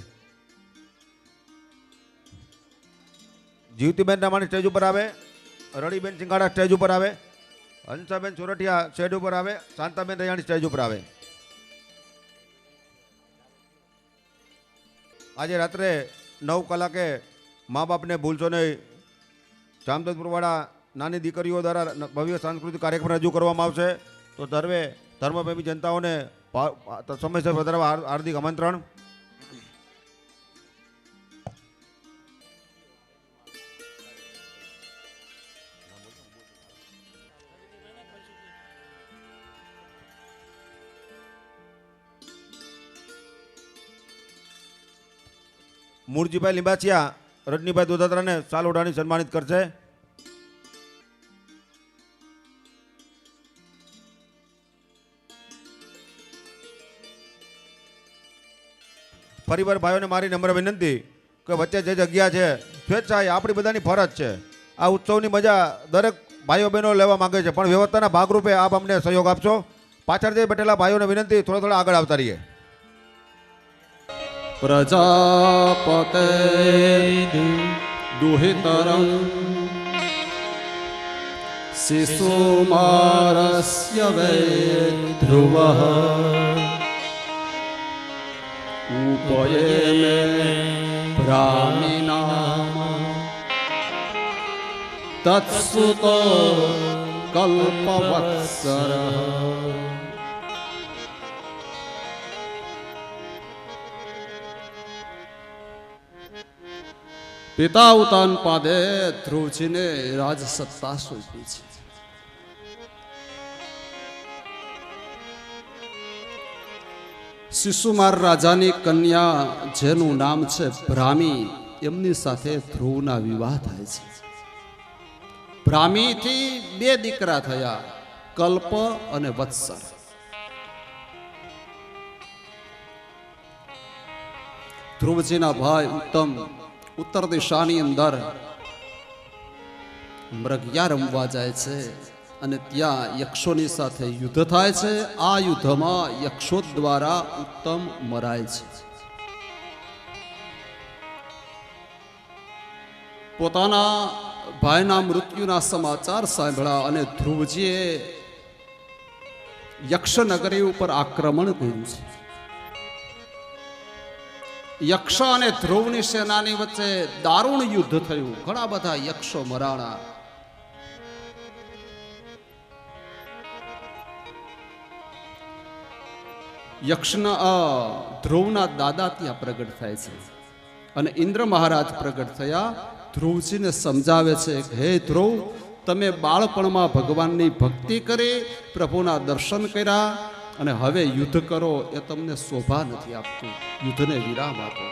જીવતીબેન રામાણી સ્ટેજ ઉપર આવે. રણીબેન સિંગાડા સ્ટેજ ઉપર આવે. હંસાબેન સોરઠિયા સ્ટેજ ઉપર આવે. શાંતાબેન રૈયાણી સ્ટેજ ઉપર આવે. આજે રાત્રે 9 કલાકે મા બાપને ભૂલશો નહીં. જામજોધપુરવાળા નાની દીકરીઓ દ્વારા ભવ્ય સાંસ્કૃતિક કાર્યક્રમ રજૂ કરવામાં આવશે. તો ધર્મપ્રેમી જનતાઓને સમયસર વધારવા હાર્દિક આમંત્રણ. મૂળજીભાઈ લીંબાચિયા રજનીભાઈ દોધાત્રાને સાલ ઓઢાડી સન્માનિત કરશે. પરિવાર ભાઈઓને મારી નમ્ર વિનંતી કે વચ્ચે જે જગ્યા છે સ્વેચ્છાએ આપણી બધાની ફરજ છે. આ ઉત્સવની મજા દરેક ભાઈઓ બહેનો લેવા માંગે છે, પણ વ્યવસ્થાના ભાગરૂપે આપ અમને સહયોગ આપશો. પાછળ જે બેઠેલા ભાઈઓને વિનંતી થોડા આગળ આવતા રહીએ. પ્રજાપતે દુહિતરં શિશુમારસ્ય વૈ ધ્રુવઃ ઉપયે બ્રાહ્મિના તત્સુતો કલ્પવત્સરઃ. પિતા ઉતાન પાદે ધ્રુવજીને રાજસત્તા સોંપી છે. શિશુમાર રાજાની કન્યા જેનું નામ છે બ્રાહ્મી, એમની સાથે ધ્રુવના વિવાહ થાય છે. બ્રાહ્મીથી 2 દીકરા થયા, કલ્પ અને વત્સર. ધ્રુવજીના ભાઈ ઉત્તમ ઉત્તર દિશાની અંદર મૃગયા રમવા જાય છે અને ત્યાં યક્ષોની સાથે યુદ્ધ થાય છે. આ યુદ્ધમાં યક્ષો દ્વારા ઉત્તમ મરાય છે. પોતાના ભાઈના મૃત્યુના સમાચાર સાંભળ્યા અને ધ્રુવજીએ યક્ષનગરી ઉપર આક્રમણ કર્યું છે. યક્ષ અને ધ્રુવની સેનાની વચ્ચે દારૂણ યુદ્ધ થયું. ઘણા બધા યક્ષો મરાણા. ધ્રુવના દાદા ત્યાં પ્રગટ થાય છે અને ઇન્દ્ર મહારાજ પ્રગટ થયા. ધ્રુવજીને સમજાવે છે કે હે ધ્રુવ, તમે બાળપણમાં ભગવાનની ભક્તિ કરી, પ્રભુના દર્શન કર્યા અને હવે યુદ્ધ કરો એ તમને શોભા નથી આપતું. યુદ્ધને વિરામ આપો.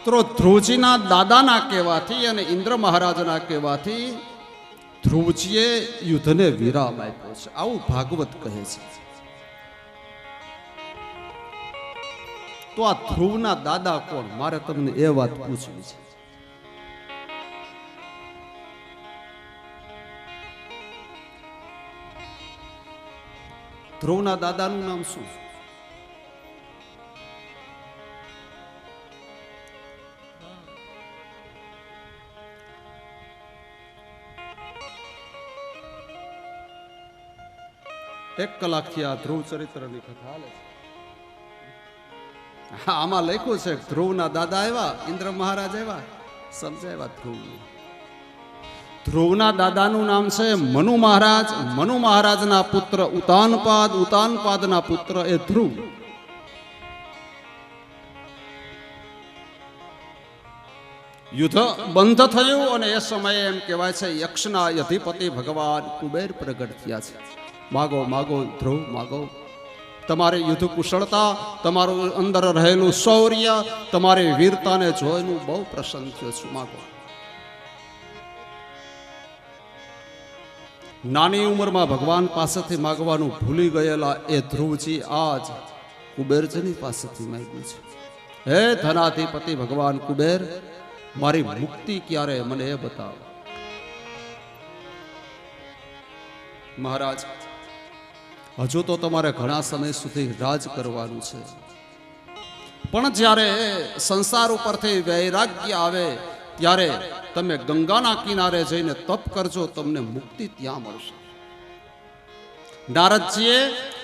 તો ધ્રુવજીના દાદાના કહેવાથી અને ઇન્દ્ર મહારાજના કહેવાથી ધ્રુવજીએ યુદ્ધને વિરામ આપ્યો છે. આવું ભાગવત કહે છે. તો આ ધ્રુવના દાદા કોણ? મારે તમને એ વાત પૂછવી છે. ધ્રુવના દાદાનું નામ શું? એક કલાકથી આ ધ્રુવ ચરિત્રની કથા હાલે છે. આમાં લખ્યું છે ધ્રુવના દાદા આવ્યા, ઇન્દ્ર મહારાજ આવ્યા, સમજાવ્યા ધ્રુવને. ધ્રુવના દાદાનું નામ છે મનુ મહારાજ. મનુ મહારાજના પુત્ર ઉતાનપાદ, ઉતાનપાદના પુત્ર એ ધ્રુવ. યુદ્ધ બંધ થયું અને એ સમયે એમ કહેવાય છે યક્ષના અધિપતિ ભગવાન કુબેર પ્રગટ થયા છે. માગો માગો ધ્રુવ માગો. તમારી યુદ્ધ કુશળતા, તમારું અંદર રહેલું શૌર્ય, તમારી વીરતાને જોઈને બહુ પ્રસન્ન થયો છું. માગો. નાની ઉંમરમાં ભગવાન પાસેથી માગવાનું ભૂલી ગયેલા એ ધ્રુવજી આજ કુબેરજીની પાસેથી માંગ્યું છે. હે ધનાધિપતિ ભગવાન કુબેર, મારી મુક્તિ ક્યારે, મને એ બતાવો. મહારાજ, હજુ તો તમારે ઘણા સમય સુધી રાજ કરવાનું છે, પણ જ્યારે સંસાર ઉપરથી વૈરાગ્ય આવે ત્યારે તમે ગંગાના કિનારે જઈને તપ કરજો, તમને મુક્તિ ત્યાં મળશે. નારદજીએ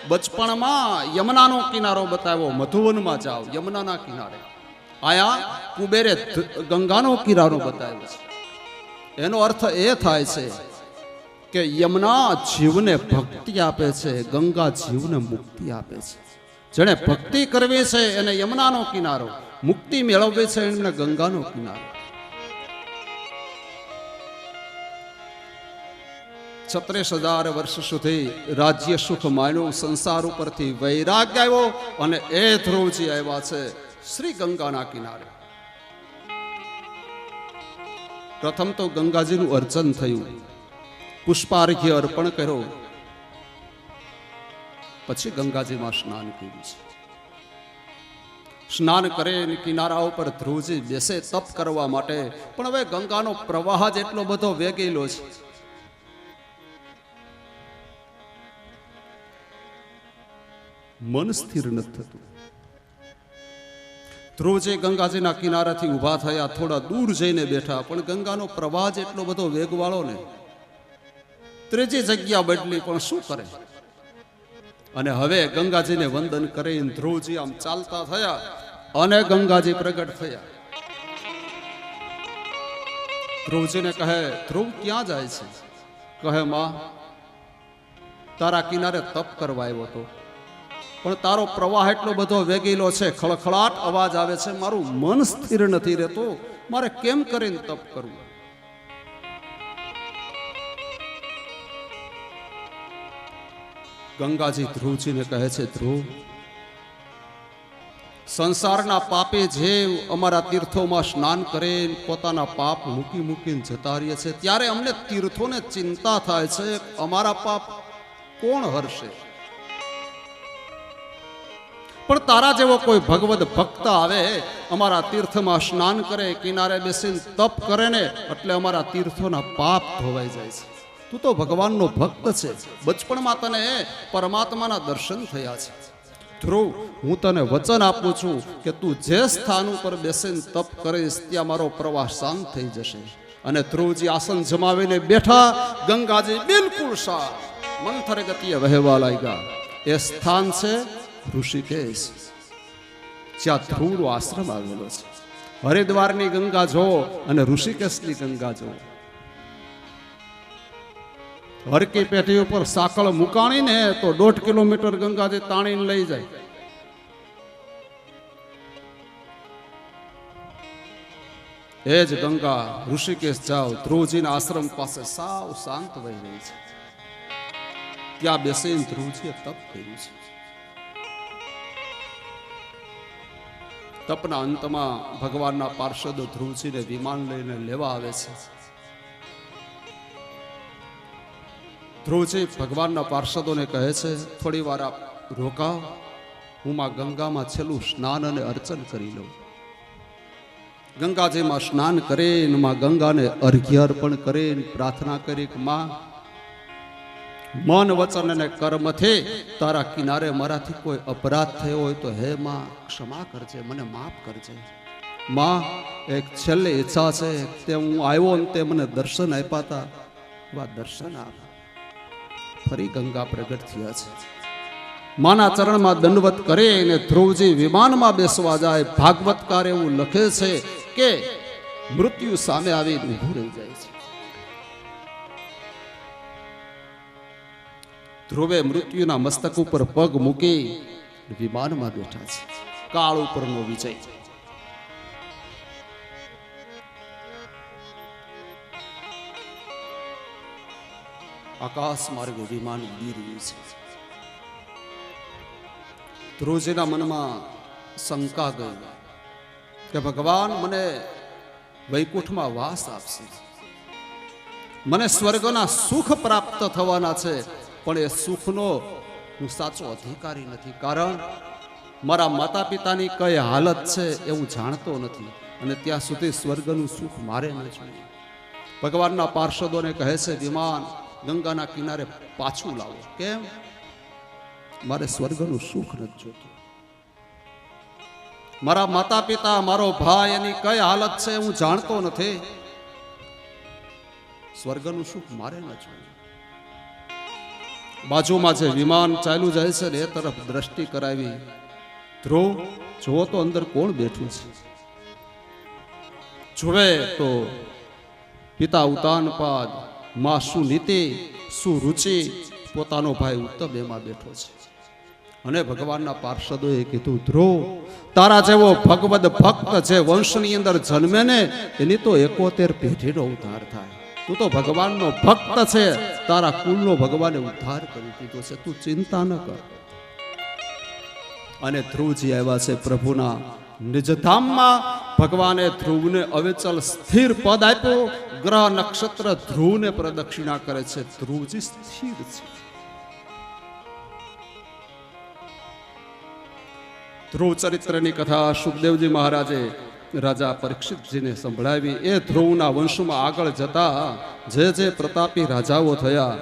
બચપણમાં યમુનાનો કિનારો બતાવ્યો, મધુવનમાં જાઓ યમુનાના કિનારે. આયા કુબેરે ગંગાનો કિનારો બતાવ્યો છે. એનો અર્થ એ થાય છે કે યમુના જીવને ભક્તિ આપે છે, ગંગા જીવને મુક્તિ આપે છે. જેણે ભક્તિ કરવી છે એને યમુનાનો કિનારો, મુક્તિ મેળવવી છે એને ગંગાનો કિનારો. 36,000 વર્ષ સુધી રાજ્ય સુખ માન્યું, સંસાર ઉપરથી વૈરાગ્ય આવ્યો અને એ ધ્રુવજી આવ્યા છે શ્રી ગંગાના કિનારે. પ્રથમ તો ગંગાજીનું અર્ચન થયું, પુષ્પાર્ઘ્ય અર્પણ કર્યો, પછી ગંગાજીમાં સ્નાન કર્યું છે. સ્નાન કરે કિનારા ઉપર ધ્રુવજી બેસે તપ કરવા માટે. પણ હવે ગંગાનો પ્રવાહ જ એટલો બધો વેગીલો છે. મન સ્થિર નથી થતું. ધ્રુવજી ગંગાજીના કિનારાથી ઊભા થયા, થોડા દૂર જઈને બેઠા, પણ ગંગાનો પ્રવાહ જ એટલો બધો વેગવાળો ને. ત્રીજી જગ્યા બદલી, પણ શું કરે. અને હવે ગંગાજીને વંદન કરીને ધ્રુવજી આમ ચાલતા થયા અને ગંગાજી પ્રગટ થયા. ધ્રુવજીને કહે, ધ્રુવ ક્યાં જાય છે? કહે, માં તારા કિનારે તપ કરવા આવ્યો હતો, પણ તારો પ્રવાહ એટલો બધો વેગીલો છે, ખળખળાટ અવાજ આવે છે, મારું મન સ્થિર નથી રહેતું, મારે કેમ કરીને તપ કરવું? ગંગાજી ધ્રુવજીને કહે છે, ધ્રુવ, સંસારના પાપે જેવ અમારા તીર્થોમાં સ્નાન કરે, પોતાના પાપ મૂકી મૂકીને જતા રહીએ છે, ત્યારે અમને તીર્થોને ચિંતા થાય છે, અમારા પાપ કોણ હરશે? પણ તારા જેવો કોઈ ભગવદ ભક્ત આવે, અમારા તીર્થમાં સ્નાન કરે, કિનારે બેસીને તપ કરે ને, એટલે અમારા તીર્થોના પાપ ધોવાઈ જાય છે. તું તો ભગવાનનો ભક્ત છે, બચપણમાં તને પરમાત્માના દર્શન થયા છે. ધ્રુવ, હું તને વચન આપું છું કે તું જે સ્થાન ઉપર બેસીને તપ કરીશ ત્યાં મારો પ્રવાહ શાંત થઈ જશે. અને ધ્રુવજી આસન જમાવીને બેઠા, ગંગાજી બિલકુલ શાંત, મંથર ગતિએ વહેવા લાગ્યા. એ સ્થાન છે ઋષિકેશ, જ્યાં ધ્રુવનો આશ્રમ આવેલો છે. હરિદ્વારની ગંગા જો અને ઋષિકેશની ગંગા જો. હરકી પેટી ઉપર સાંકળ મુકાણીને તો 1.5 કિલોમીટર ગંગાજી તાણીને લઈ જાય. એ જ ગંગા ઋષિકેશ જાઓ, ધ્રુવજીના આશ્રમ પાસે સાવ શાંત વહી રહી છે. ત્યાં બેસીને ધ્રુવજીએ તપ કર્યું છે. તપના અંતમાં ભગવાનના પાર્ષદો ધ્રુવજીને વિમાન લઈને લેવા આવે છે. ધ્રુવજી ભગવાનના પાર્ષદોને કહે છે, થોડી વાર આપ રોકાવ, હું માં ગંગામાં છેલ્લું સ્નાન અને અર્ચન કરી લઉં. ગંગાજીમાં સ્નાન કરીને માં ગંગાને અર્ઘ્ય અર્પણ કરીને પ્રાર્થના કરી કે માં, મન વચન અને કર્મથી તારા કિનારે મારાથી કોઈ અપરાધ થયો હોય તો હે માં ક્ષમા કરજે, મને માફ કરજે. માં, એક છેલ્લી ઈચ્છા છે, તે હું આવ્યો ને તે મને દર્શન આપ્યા હતા, એવા દર્શન આપ. ફરી ગંગા પ્રગટ થયા છે. માના ચરણમાં દંડવત કરીને ધ્રુવજી વિમાનમાં બેસવા જાય. ભાગવતકાર એવું લખે છે કે મૃત્યુ સામે આવી ઊભું રહી જાય છે. ધ્રુવે મૃત્યુના મસ્તક ઉપર પગ મૂકી વિમાનમાં બેઠા છે. કાળ ઉપરનો વિજય. આકાશ માર્ગે વિમાન ઉડી રહ્યું છે. ધ્રુવજીના મનમાં શંકા ગઈ કે ભગવાન મને વૈકુંઠમાં વાસ આપશે, મને સ્વર્ગના સુખ પ્રાપ્ત થવાના છે, પણ એ સુખનો હું સાચો અધિકારી નથી, કારણ મારા માતા પિતાની કઈ હાલત છે એ હું જાણતો નથી, અને ત્યાં સુધી સ્વર્ગનું સુખ મારે ન જોઈએ. ભગવાનના પાર્ષદોને કહે છે, વિમાન ગંગાના કિનારે પાછું લાવો. કેમ? મારે સ્વર્ગનું સુખ નથી જોતું. મારા માતા પિતા, મારો ભાઈ, એની કઈ હાલત છે હું જાણતો નથી, સ્વર્ગનું સુખ મારે ન જોઈએ. બાજુમાં જે વિમાન ચાલ્યું જાય છે ને એ તરફ દ્રષ્ટિ કરાવી. ધ્રુવ, જુઓ તો અંદર કોણ બેઠું છે. જુએ તો પિતા ઉતાનપાદ માં સુનીતિ સુરુચિ પોતાનો ભાઈ ઉત્તમ એમાં બેઠો છે. અને ભગવાનના પાર્ષદોએ કીધું, ધ્રુવ, તારા જેવો ભગવદ ભક્ત જે વંશની અંદર જન્મે ને એની તો 71 પેઢીનો ઉદ્ધાર થાય. તું તો ભગવાનનો ભક્ત છે, તારા કુલનો ભગવાને ઉદ્ધાર કરી દીધો છે, તું ચિંતા ન કર. અને ધ્રુવજી આવ્યા છે પ્રભુના નિજધામમાં. ભગવાને ધ્રુવને અવિચલ સ્થિર પદ આપ્યો. ગ્રહ નક્ષત્ર ધ્રુવને પ્રદક્ષિણા કરે છે. ધ્રુવજી સ્થિર છે. ધ્રુવ ચરિત્રની કથા સુખદેવજી મહારાજે રાજા પરીક્ષિતજીને સંભળાવી. એ ધ્રુવના વંશમાં આગળ જતા જે જે પ્રતાપી રાજાઓ થયા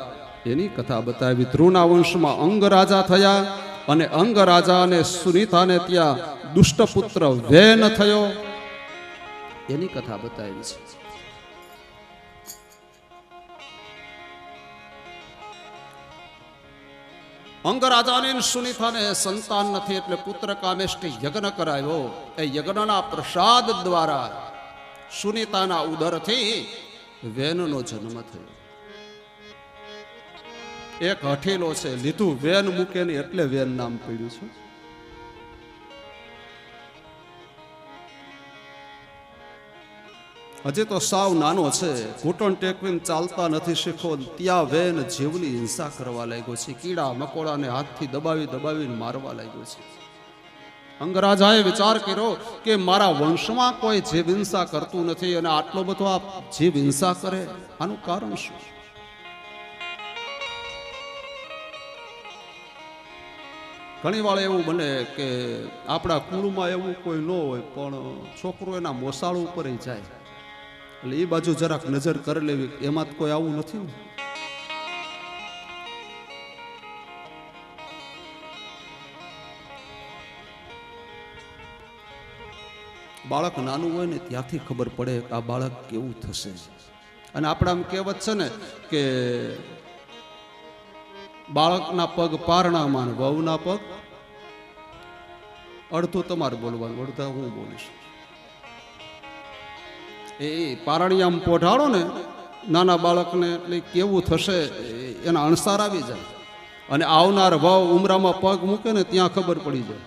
એની કથા બતાવી. ધ્રુવના વંશમાં અંગ રાજા થયા અને અંગ રાજા અને સુનીતાને ત્યાં દુષ્ટ પુત્ર વેન થયો એની કથા બતાવી છે. અંગ રાજાને સુનીતાને સંતાન નથી એટલે પુત્ર કામેષ્ટિ યજ્ઞ કરાયો. એ યજ્ઞના પ્રસાદ દ્વારા સુનીતાના ઉદરથી વેનનો જન્મ થયો. એક હઠીલો છે, લીધું વેન મૂકે ને એટલે વેન નામ પડ્યું છે. હજી તો સાવ નાનો છે, ઘૂંટણ ટેકવીને ચાલતા નથી શીખો, ત્યાં વેન જીવની હિંસા કરવા લાગ્યો છે. કીડા મકોડાને હાથથી દબાવી દબાવીને મારવા લાગ્યો છે. અંગરાજાએ વિચાર કર્યો કે મારા વંશમાં કોઈ જીવ હિંસા કરતું નથી અને આટલો બધો આ જીવ હિંસા કરે, આનું કારણ શું? ઘણી વાર એવું બને કે આપણા કુળમાં એવું કોઈ ન હોય પણ છોકરો એના મોસાળ ઉપર જાય એટલે એ બાજુ જરાક નજર કરી લેવી. એમાં કોઈ આવું નથી ને. બાળક નાનું હોય ને ત્યાંથી ખબર પડે કે આ બાળક કેવું થશે. અને આપણા આમ કહેવત છે ને કે બાળકના પગ પારણામાં, વહુના પગ અડધું તમારે બોલવાનું, અડધા હું બોલીશ. એ પારણિયામ પોઢાડો ને નાના બાળકને એટલે કેવું થશે એના અણસાર આવી જાય. અને આવનાર વહુ ઉમરામાં પગ મૂકે ને ત્યાં ખબર પડી જાય.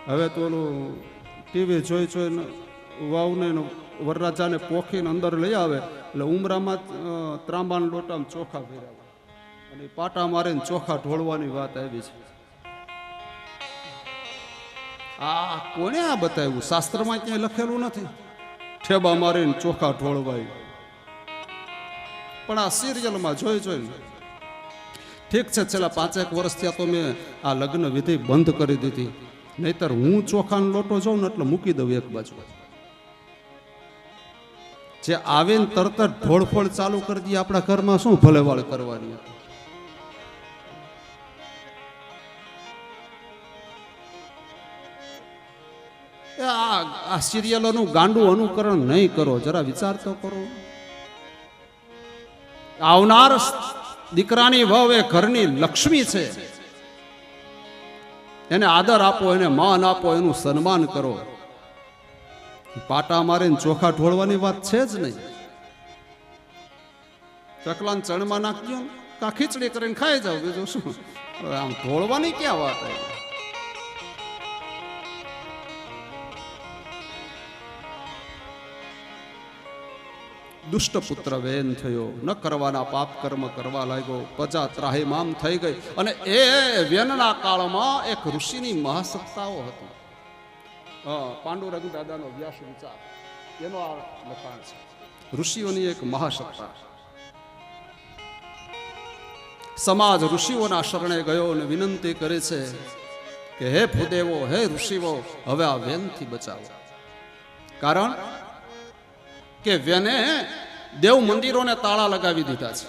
હવે તો ઓલું ટીવી જોઈ જોઈને વાવને વરરાજાને પોખીને અંદર લઈ આવે એટલે ઉમરામાં ત્રાંબાના લોટામાં ચોખા ફેરવે અને પાટા મારીને ચોખા ઢોળવાની વાત આવી છે. આ કોને આ બતાવ્યું? શાસ્ત્રમાં ક્યાંય લખેલું નથી. ઠેબા મારીને ચોખા ઢોળવાય, પણ આ સિરિયલમાં જોઈ જોઈને. ઠીક છે, છેલ્લા 5-1 વર્ષ થયા તો મેં આ લગ્ન વિધિ બંધ કરી દીધી. નહીતર હું ચોખાનો લોટો જોઉં ને એટલે મૂકી દઉં એક બાજુ. જે આવે ને તરત જ ઢોળફોળ ચાલુ કરી દઈએ આપણા ઘરમાં શું ભલેવાળ કરવાની. આ સિરિયલોનું ગાંડું અનુકરણ નહીં કરો, જરા વિચાર તો કરો. આવનાર દીકરાની વહુ એ ઘરની લક્ષ્મી છે, એને આદર આપો, એને માન આપો, એનું સન્માન કરો. પાટા મારીને ચોખા ઢોળવાની વાત છે જ નહીં. ચકલાને ચણમાં નાખજો, કા ખીચડી કરીને ખાઈ જાવ, બીજું શું? આમ ઢોળવાની ક્યાં વાત આવી? દુષ્ટ પુત્ર વેન થયો, ન કરવાના પાપ કર્મ કરવા લાગ્યો, પ્રજા ત્રાહિમામ થઈ ગઈ. અને એ વેનના કાળમાં એક ઋષિની મહાસત્તાઓ હતી. પાંડુરંગ દાદાનો વ્યાસ વિચાર એનો આ લખાણ છે. ઋષિઓની એક મહાસત્તા. સમાજ ઋષિઓના શરણે ગયો અને વિનંતી કરે છે કે હે ભૂદેવો, હે ઋષિઓ, હવે આ વેનથી બચાવો. કારણ કે વેને દેવ મંદિરોને તાળા લગાવી દીધા છે.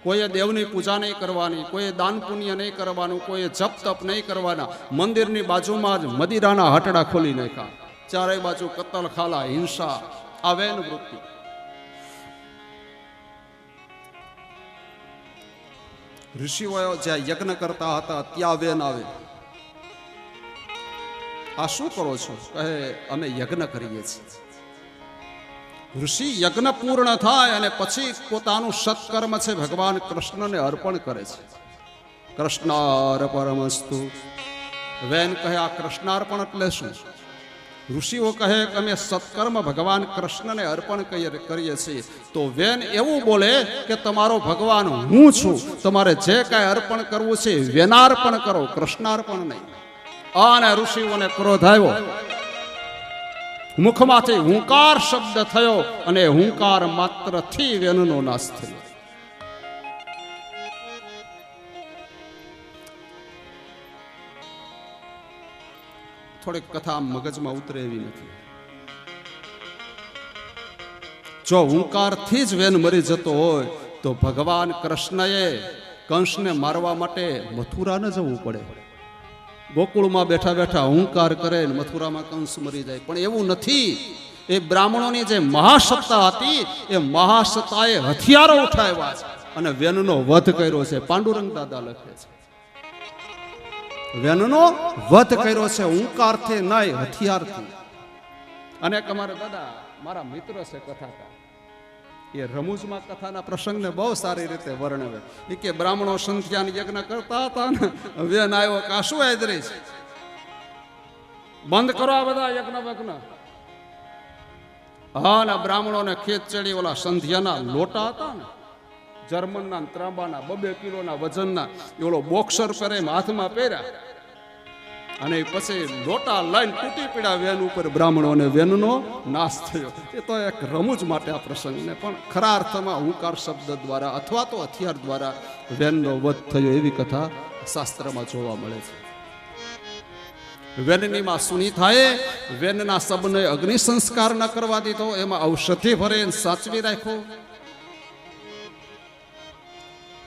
કોઈએ દેવની પૂજા નહીં કરવાની, કોઈએ દાન પુણ્ય નહીં કરવાનું, કોઈએ જપ તપ નહીં કરવાના. મંદિરની બાજુમાં જ મદિરાના હટડા ખોલી નાખ્યા. ચારેય બાજુ કતલ ખાલા, હિંસા, આ વેન વૃત્તિ. ઋષિઓ જ્યાં યજ્ઞ કરતા હતા ત્યાં વેન આવે. આ શું કરો છો? કહે અમે યજ્ઞ કરીએ છીએ. ઋષિ યજ્ઞ પૂર્ણ થાય અને પછી પોતાનું સત્કર્મ છે ભગવાન કૃષ્ણને અર્પણ કરે છે. કૃષ્ણાર્પણમસ્તુ. વેન કહે આ કૃષ્ણાર્પણ એટલે શું? ઋષિઓ કહે કે અમે સત્કર્મ ભગવાન કૃષ્ણને અર્પણ કરીએ છીએ. તો વેન એવું બોલે કે તમારો ભગવાન હું છું, તમારે જે કાંઈ અર્પણ કરવું છે વેનાર્પણ કરો, કૃષ્ણાર્પણ નહીં. અને ઋષિઓને ક્રોધ આવ્યો. મુખમાંથી હુંકાર શબ્દ થયો અને હુંકાર માત્રથી વેનનો નાશ થયો. થોડીક કથા મગજમાં ઉતરે એવી નથી. જો હુંકારથી જ વેન મરી જતો હોય તો ભગવાન કૃષ્ણએ કંસને મારવા માટે મથુરા ન જવું પડે. ગોકુળમાં બેઠા બેઠા હુંકાર કરે ને મથુરામાં કંસ મરી જાય. પણ એવું નથી. એ બ્રાહ્મણોની જે મહાસત્તા હતી એ મહાસત્તાએ હથિયારો ઉઠાવ્યા છે અને વેનનો વધ કર્યો છે. પાંડુરંગ દાદા લખે છે વેનનો વધ કર્યો છે હુંકારથી નહીં, હથિયારથી. અને અમારા દાદા મારા મિત્ર છે કથાકાર, એ રમૂજમાં કથાના પ્રસંગને બહુ સારી રીતે વર્ણવે. એ કે બ્રાહ્મણો સંધ્યાની યજ્ઞ કરતા હતા ને વેન આવ્યો કે આ શું હાજરી છે, બંધ કરો આ બધા યજ્ઞ વજ્ઞ. હા ને બ્રાહ્મણોને ખેત ચડી ઓલા સંધ્યાના લોટા હતા ને જર્મનના ત્રાંબાના 2 કિલોના વજનના એવડો બોક્સર પહેરે હાથમાં પહેર્યા અને પછી લોટા લઈને તૂટી પડ્યા વેન ઉપર બ્રાહ્મણોને વેનનો નાશ થયો. એ તો એક રમૂજ માટે આ પ્રસંગને, પણ ખરા અર્થમાં હુંકાર શબ્દ દ્વારા અથવા તો હથિયાર દ્વારા વેનનો વધ થયો એવી કથા શાસ્ત્રમાં જોવા મળે છે. વેનની માં સુની થાય, વેનના શબને અગ્નિ સંસ્કાર ન કરવા દીધો, એમાં ઔષધિ ભરે સાચવી રાખ્યો.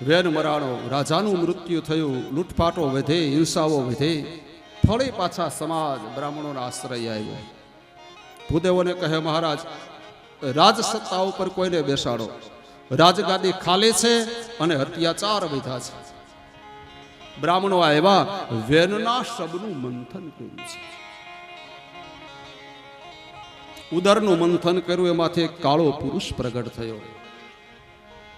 વેન મરાણો, રાજાનું મૃત્યુ થયું, લૂંટફાટો વધે, હિંસાઓ વધે. ફળી પાછા સમાજ બ્રાહ્મણોના આશ્રય આવ્યો. ભૂદેવોને કહે મહારાજ રાજસત્તા ઉપર કોઈને બેસાડો, રાજગાદી ખાલી છે અને અત્યાચાર વધ્યા છે. બ્રાહ્મણો આવ્યા, વેનના શબનું મંથન કર્યું છે. ઉદરનું મંથન કર્યું, એમાંથી એક કાળો પુરુષ પ્રગટ થયો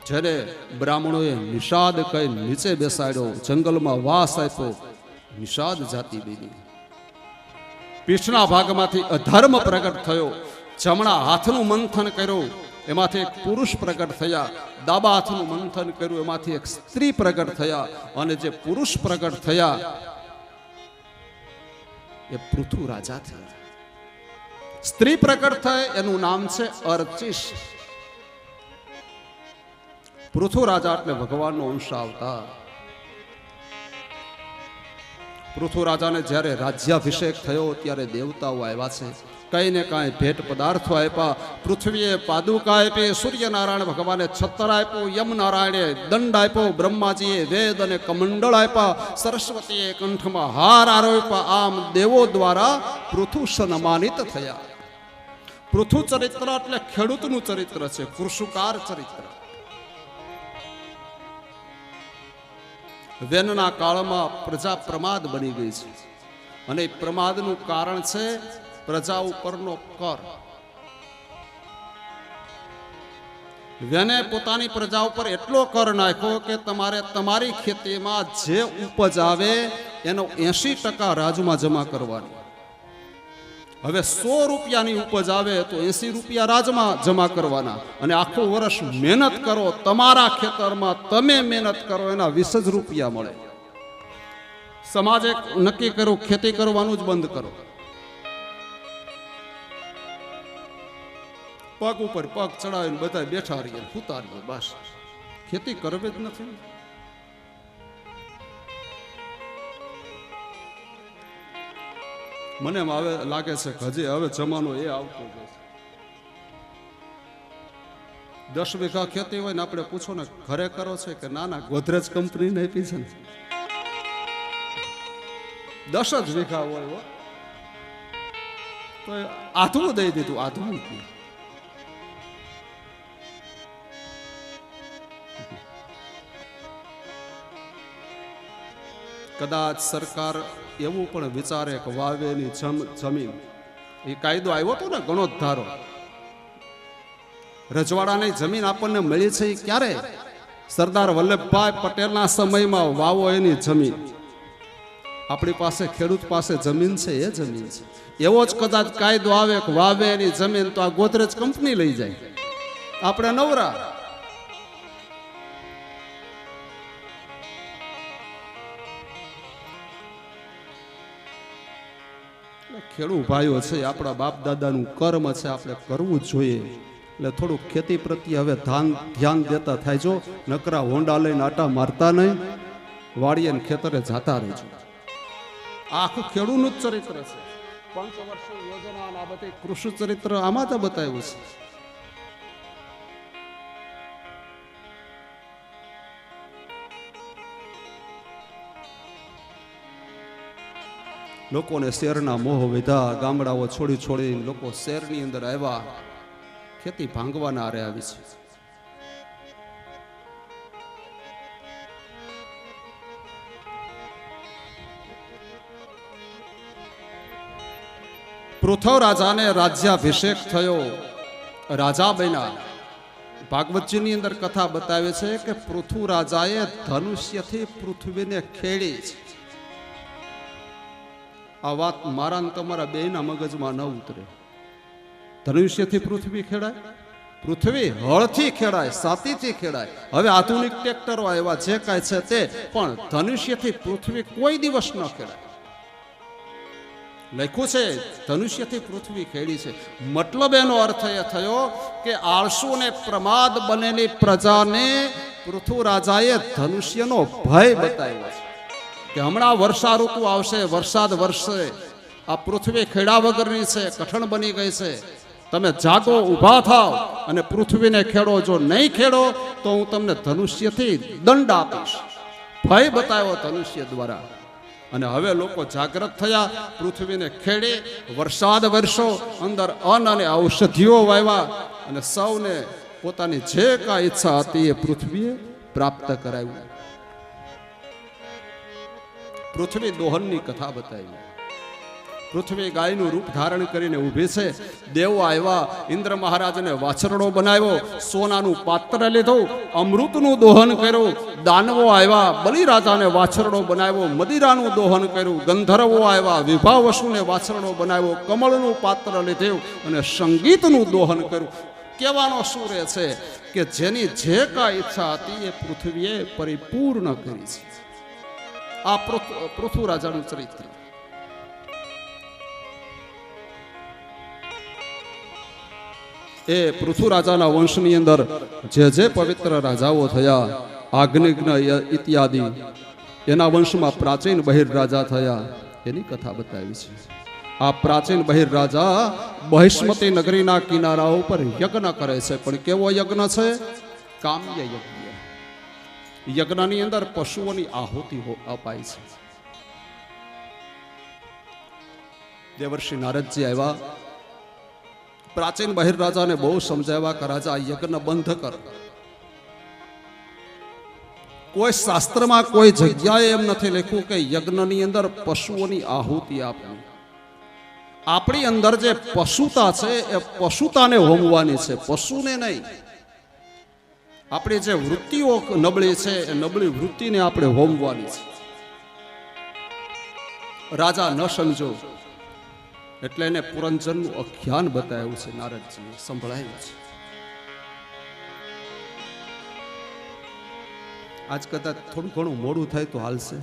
જેને બ્રાહ્મણોએ નિષાદ કઈ નીચે બેસાડ્યો, જંગલમાં વાસ આપ્યો. નિષાદ જાતિ બની. પીઠના ભાગમાંથી અધર્મ પ્રગટ થયો. જમણા હાથનું મંથન કર્યું, એમાંથી એક પુરુષ પ્રગટ થયા. ડાબા હાથનું મંથન કર્યું, એમાંથી એક સ્ત્રી પ્રગટ થયા. અને જે પુરુષ પ્રગટ થયા એ પૃથુ રાજા થયા. સ્ત્રી પ્રગટ થઈ એનું નામ છે અર્ચિશ. પૃથુ રાજા એટલે ભગવાનનો અંશ આવતા. પૃથુ રાજાને જ્યારે રાજ્યાભિષેક થયો ત્યારે દેવતાઓ આવ્યા છે. કઈ ને કાંઈ ભેટ પદાર્થો આપ્યા. પૃથ્વીએ પાદુકા આપી, સૂર્યનારાયણ ભગવાને છત્ર આપ્યું, યમનારાયણે દંડ આપ્યો, બ્રહ્માજીએ વેદ અને કમંડળ આપ્યા, સરસ્વતીએ કંઠમાં હાર આરોપ્યા. આમ દેવો દ્વારા પૃથુ સન્માનિત થયા. પૃથુ ચરિત્ર એટલે ખેડૂતનું ચરિત્ર છે, કૃષુકાર ચરિત્ર. વેનના કાળમાં પ્રજા પ્રમાદ બની ગઈ છે અને પ્રમાદનું કારણ છે પ્રજા ઉપરનો કર. વેને પોતાની પ્રજા ઉપર એટલો કર નાખ્યો કે તમારે તમારી ખેતીમાં જે ઉપજ આવે એનો 80% રાજમાં જમા કરવાની. હવે 100 રૂપિયાની ઉપજ આવે તો 80 રૂપિયા રાજમાં જમા કરવાના અને આખું વર્ષ મહેનત કરો, તમારા ખેતરમાં તમે મહેનત કરો, એના 20 જ રૂપિયા મળે. સમાજે નક્કી કર્યું ખેતી કરવાનું જ બંધ કરો. પગ ઉપર પગ ચડાવીને બધા બેઠા રહીએ, સૂતા રહીએ, બસ ખેતી કરવી જ નથી. મને એમ હવે લાગે છે કે હજી હવે જમાનો એ આવતો જશે. 10 વીઘા ખેતી હોય ને આપણે પૂછો ને ઘરે કરો છે કે ના ગોદરેજ કંપનીને આપી છે ને. 10 જ વીઘા હોય તો આધું દઈ દીધું. આધું કદાચ સરકાર એવું પણ વિચારે કે વાવેની જમીન એ કાયદો આવ્યો હતો ને ઘણો જ ધારો, રજવાડાની જમીન આપણને મળી છે એ ક્યારે? સરદાર વલ્લભભાઈ પટેલના સમયમાં વાવો એની જમીન. આપણી પાસે ખેડૂત પાસે જમીન છે એ જમીન છે. એવો જ કદાચ કાયદો આવે કે વાવે એની જમીન તો આ ગોદરેજ કંપની લઈ જાય, આપણે નવરા. ખેડૂત ભાઈઓ છે, આપણા બાપ દાદાનું કર્મ છે, આપણે કરવું જ જોઈએ. એટલે થોડુંક ખેતી પ્રત્યે હવે ધ્યાન દેતા થાય. જો નકરા હોંડા લઈને આટા મારતા નહીં, વાડીએ ને ખેતરે જાતા રહેજો. આખું ખેડૂતનું જ ચરિત્ર છે. પંચવર્ષીય યોજના આ બધી કૃષિ ચરિત્ર આમાં તો બતાવ્યું છે. લોકોને શહેરના મોહ વિધા, ગામડાઓ છોડી છોડીને લોકો શહેરની અંદર આવ્યા, ખેતી ભાંગવાના આરે આવી છે. પૃથ્વ રાજાને રાજ્યાભિષેક થયો, રાજા બન્યા. ભાગવતજીની અંદર કથા બતાવે છે કે પૃથુ રાજાએ ધનુષ્યથી પૃથ્વીને ખેડી છે. આ વાત મારા ને તમારા બેના મગજમાં ન ઉતરે. ધનુષ્યથી પૃથ્વી ખેડાય? પૃથ્વી હળથી ખેડાય, સાતીથી ખેડાય. હવે આધુનિક ટ્રેક્ટરો આવ્યા, જે કાંઈ છે તે, પણ ધનુષ્યથી પૃથ્વી કોઈ દિવસ ન ખેડાય. લખ્યું છે ધનુષ્યથી પૃથ્વી ખેડી છે. મતલબ એનો અર્થ એ થયો કે આળસુ ને પ્રમાદ બનેલી પ્રજાને પૃથુ રાજાએ ધનુષ્યનો ભય બતાવ્યો છે કે હમણાં વર્ષા ઋતુ આવશે, વરસાદ વરસશે, આ પૃથ્વી ખેડા વગરની છે, કઠણ બની ગઈ છે. તમે જાગો, ઊભા થાવ અને પૃથ્વીને ખેડો. જો નહીં ખેડો તો હું તમને ધનુષ્યથી દંડ આપીશ. ભય બતાવ્યો ધનુષ્ય દ્વારા. અને હવે લોકો જાગૃત થયા, પૃથ્વીને ખેડી, વરસાદ વરસો, અંદર અન્ન અને ઔષધિઓ વાવ્યા અને સૌને પોતાની જે કાંઈ ઈચ્છા હતી એ પૃથ્વીએ પ્રાપ્ત કરાવ્યું. પૃથ્વી દોહનની કથા બતાવી. પૃથ્વી ગાયનું રૂપ ધારણ કરીને ઊભી છે. દેવો આવ્યા, ઇન્દ્ર મહારાજને વાછરડો બનાવ્યો, સોનાનું પાત્ર લીધું, અમૃતનું દોહન કર્યું. દાનવો આવ્યા, બલિરાજાને વાછરડો બનાવ્યો, મદિરાનું દોહન કર્યું. ગંધર્વો આવ્યા, વિભાવસુને વાછરડો બનાવ્યો, કમળનું પાત્ર લીધું અને સંગીતનું દોહન કર્યું. કહેવાનો શું રહે છે કે જેની જે કાંઈ ઈચ્છા હતી એ પૃથ્વીએ પરિપૂર્ણ કરી છે. આ પૃથુ રાજાનું ચરિત્ર. એ પૃથુ રાજાના વંશની અંદર જે જે પવિત્ર રાજાઓ થયા, આગ્નિગ્ન ઇત્યાદિ, એના વંશમાં પ્રાચીન બહિર રાજા થયા, એની કથા બતાવી છે. આ પ્રાચીન બહિર રાજા બહિષ્મતી નગરીના કિનારા ઉપર યજ્ઞ કરે છે. પણ કેવો યજ્ઞ છે? કામ્ય યજ્ઞ. યજ્ઞની અંદર પશુઓની આહુતિ અપાય છે. દેવર્ષિ નારદજી આવ્યા, પ્રાચીન બહિર રાજાને બહુ સમજાવ્યા કે રાજા યજ્ઞ બંધ કર. કોઈ શાસ્ત્રમાં કોઈ જગ્યાએ એમ નથી લખ્યું કે યજ્ઞની અંદર પશુઓની આહુતિ આપવી. આપણી અંદર જે પશુતા છે એ પશુતાને હોમવાની છે, પશુને નહીં. આપણી જે વૃત્તિઓ નબળી છે એ નબળી વૃત્તિને આપણે હોમવાની છે. રાજા ન સમજો એટલે એને પુરંજનનું આખ્યાન બતાવ્યું છે, નારદજીએ સંભળાયું છે. આજ કદાચ થોડું ઘણું મોડું થાય તો હાલશે.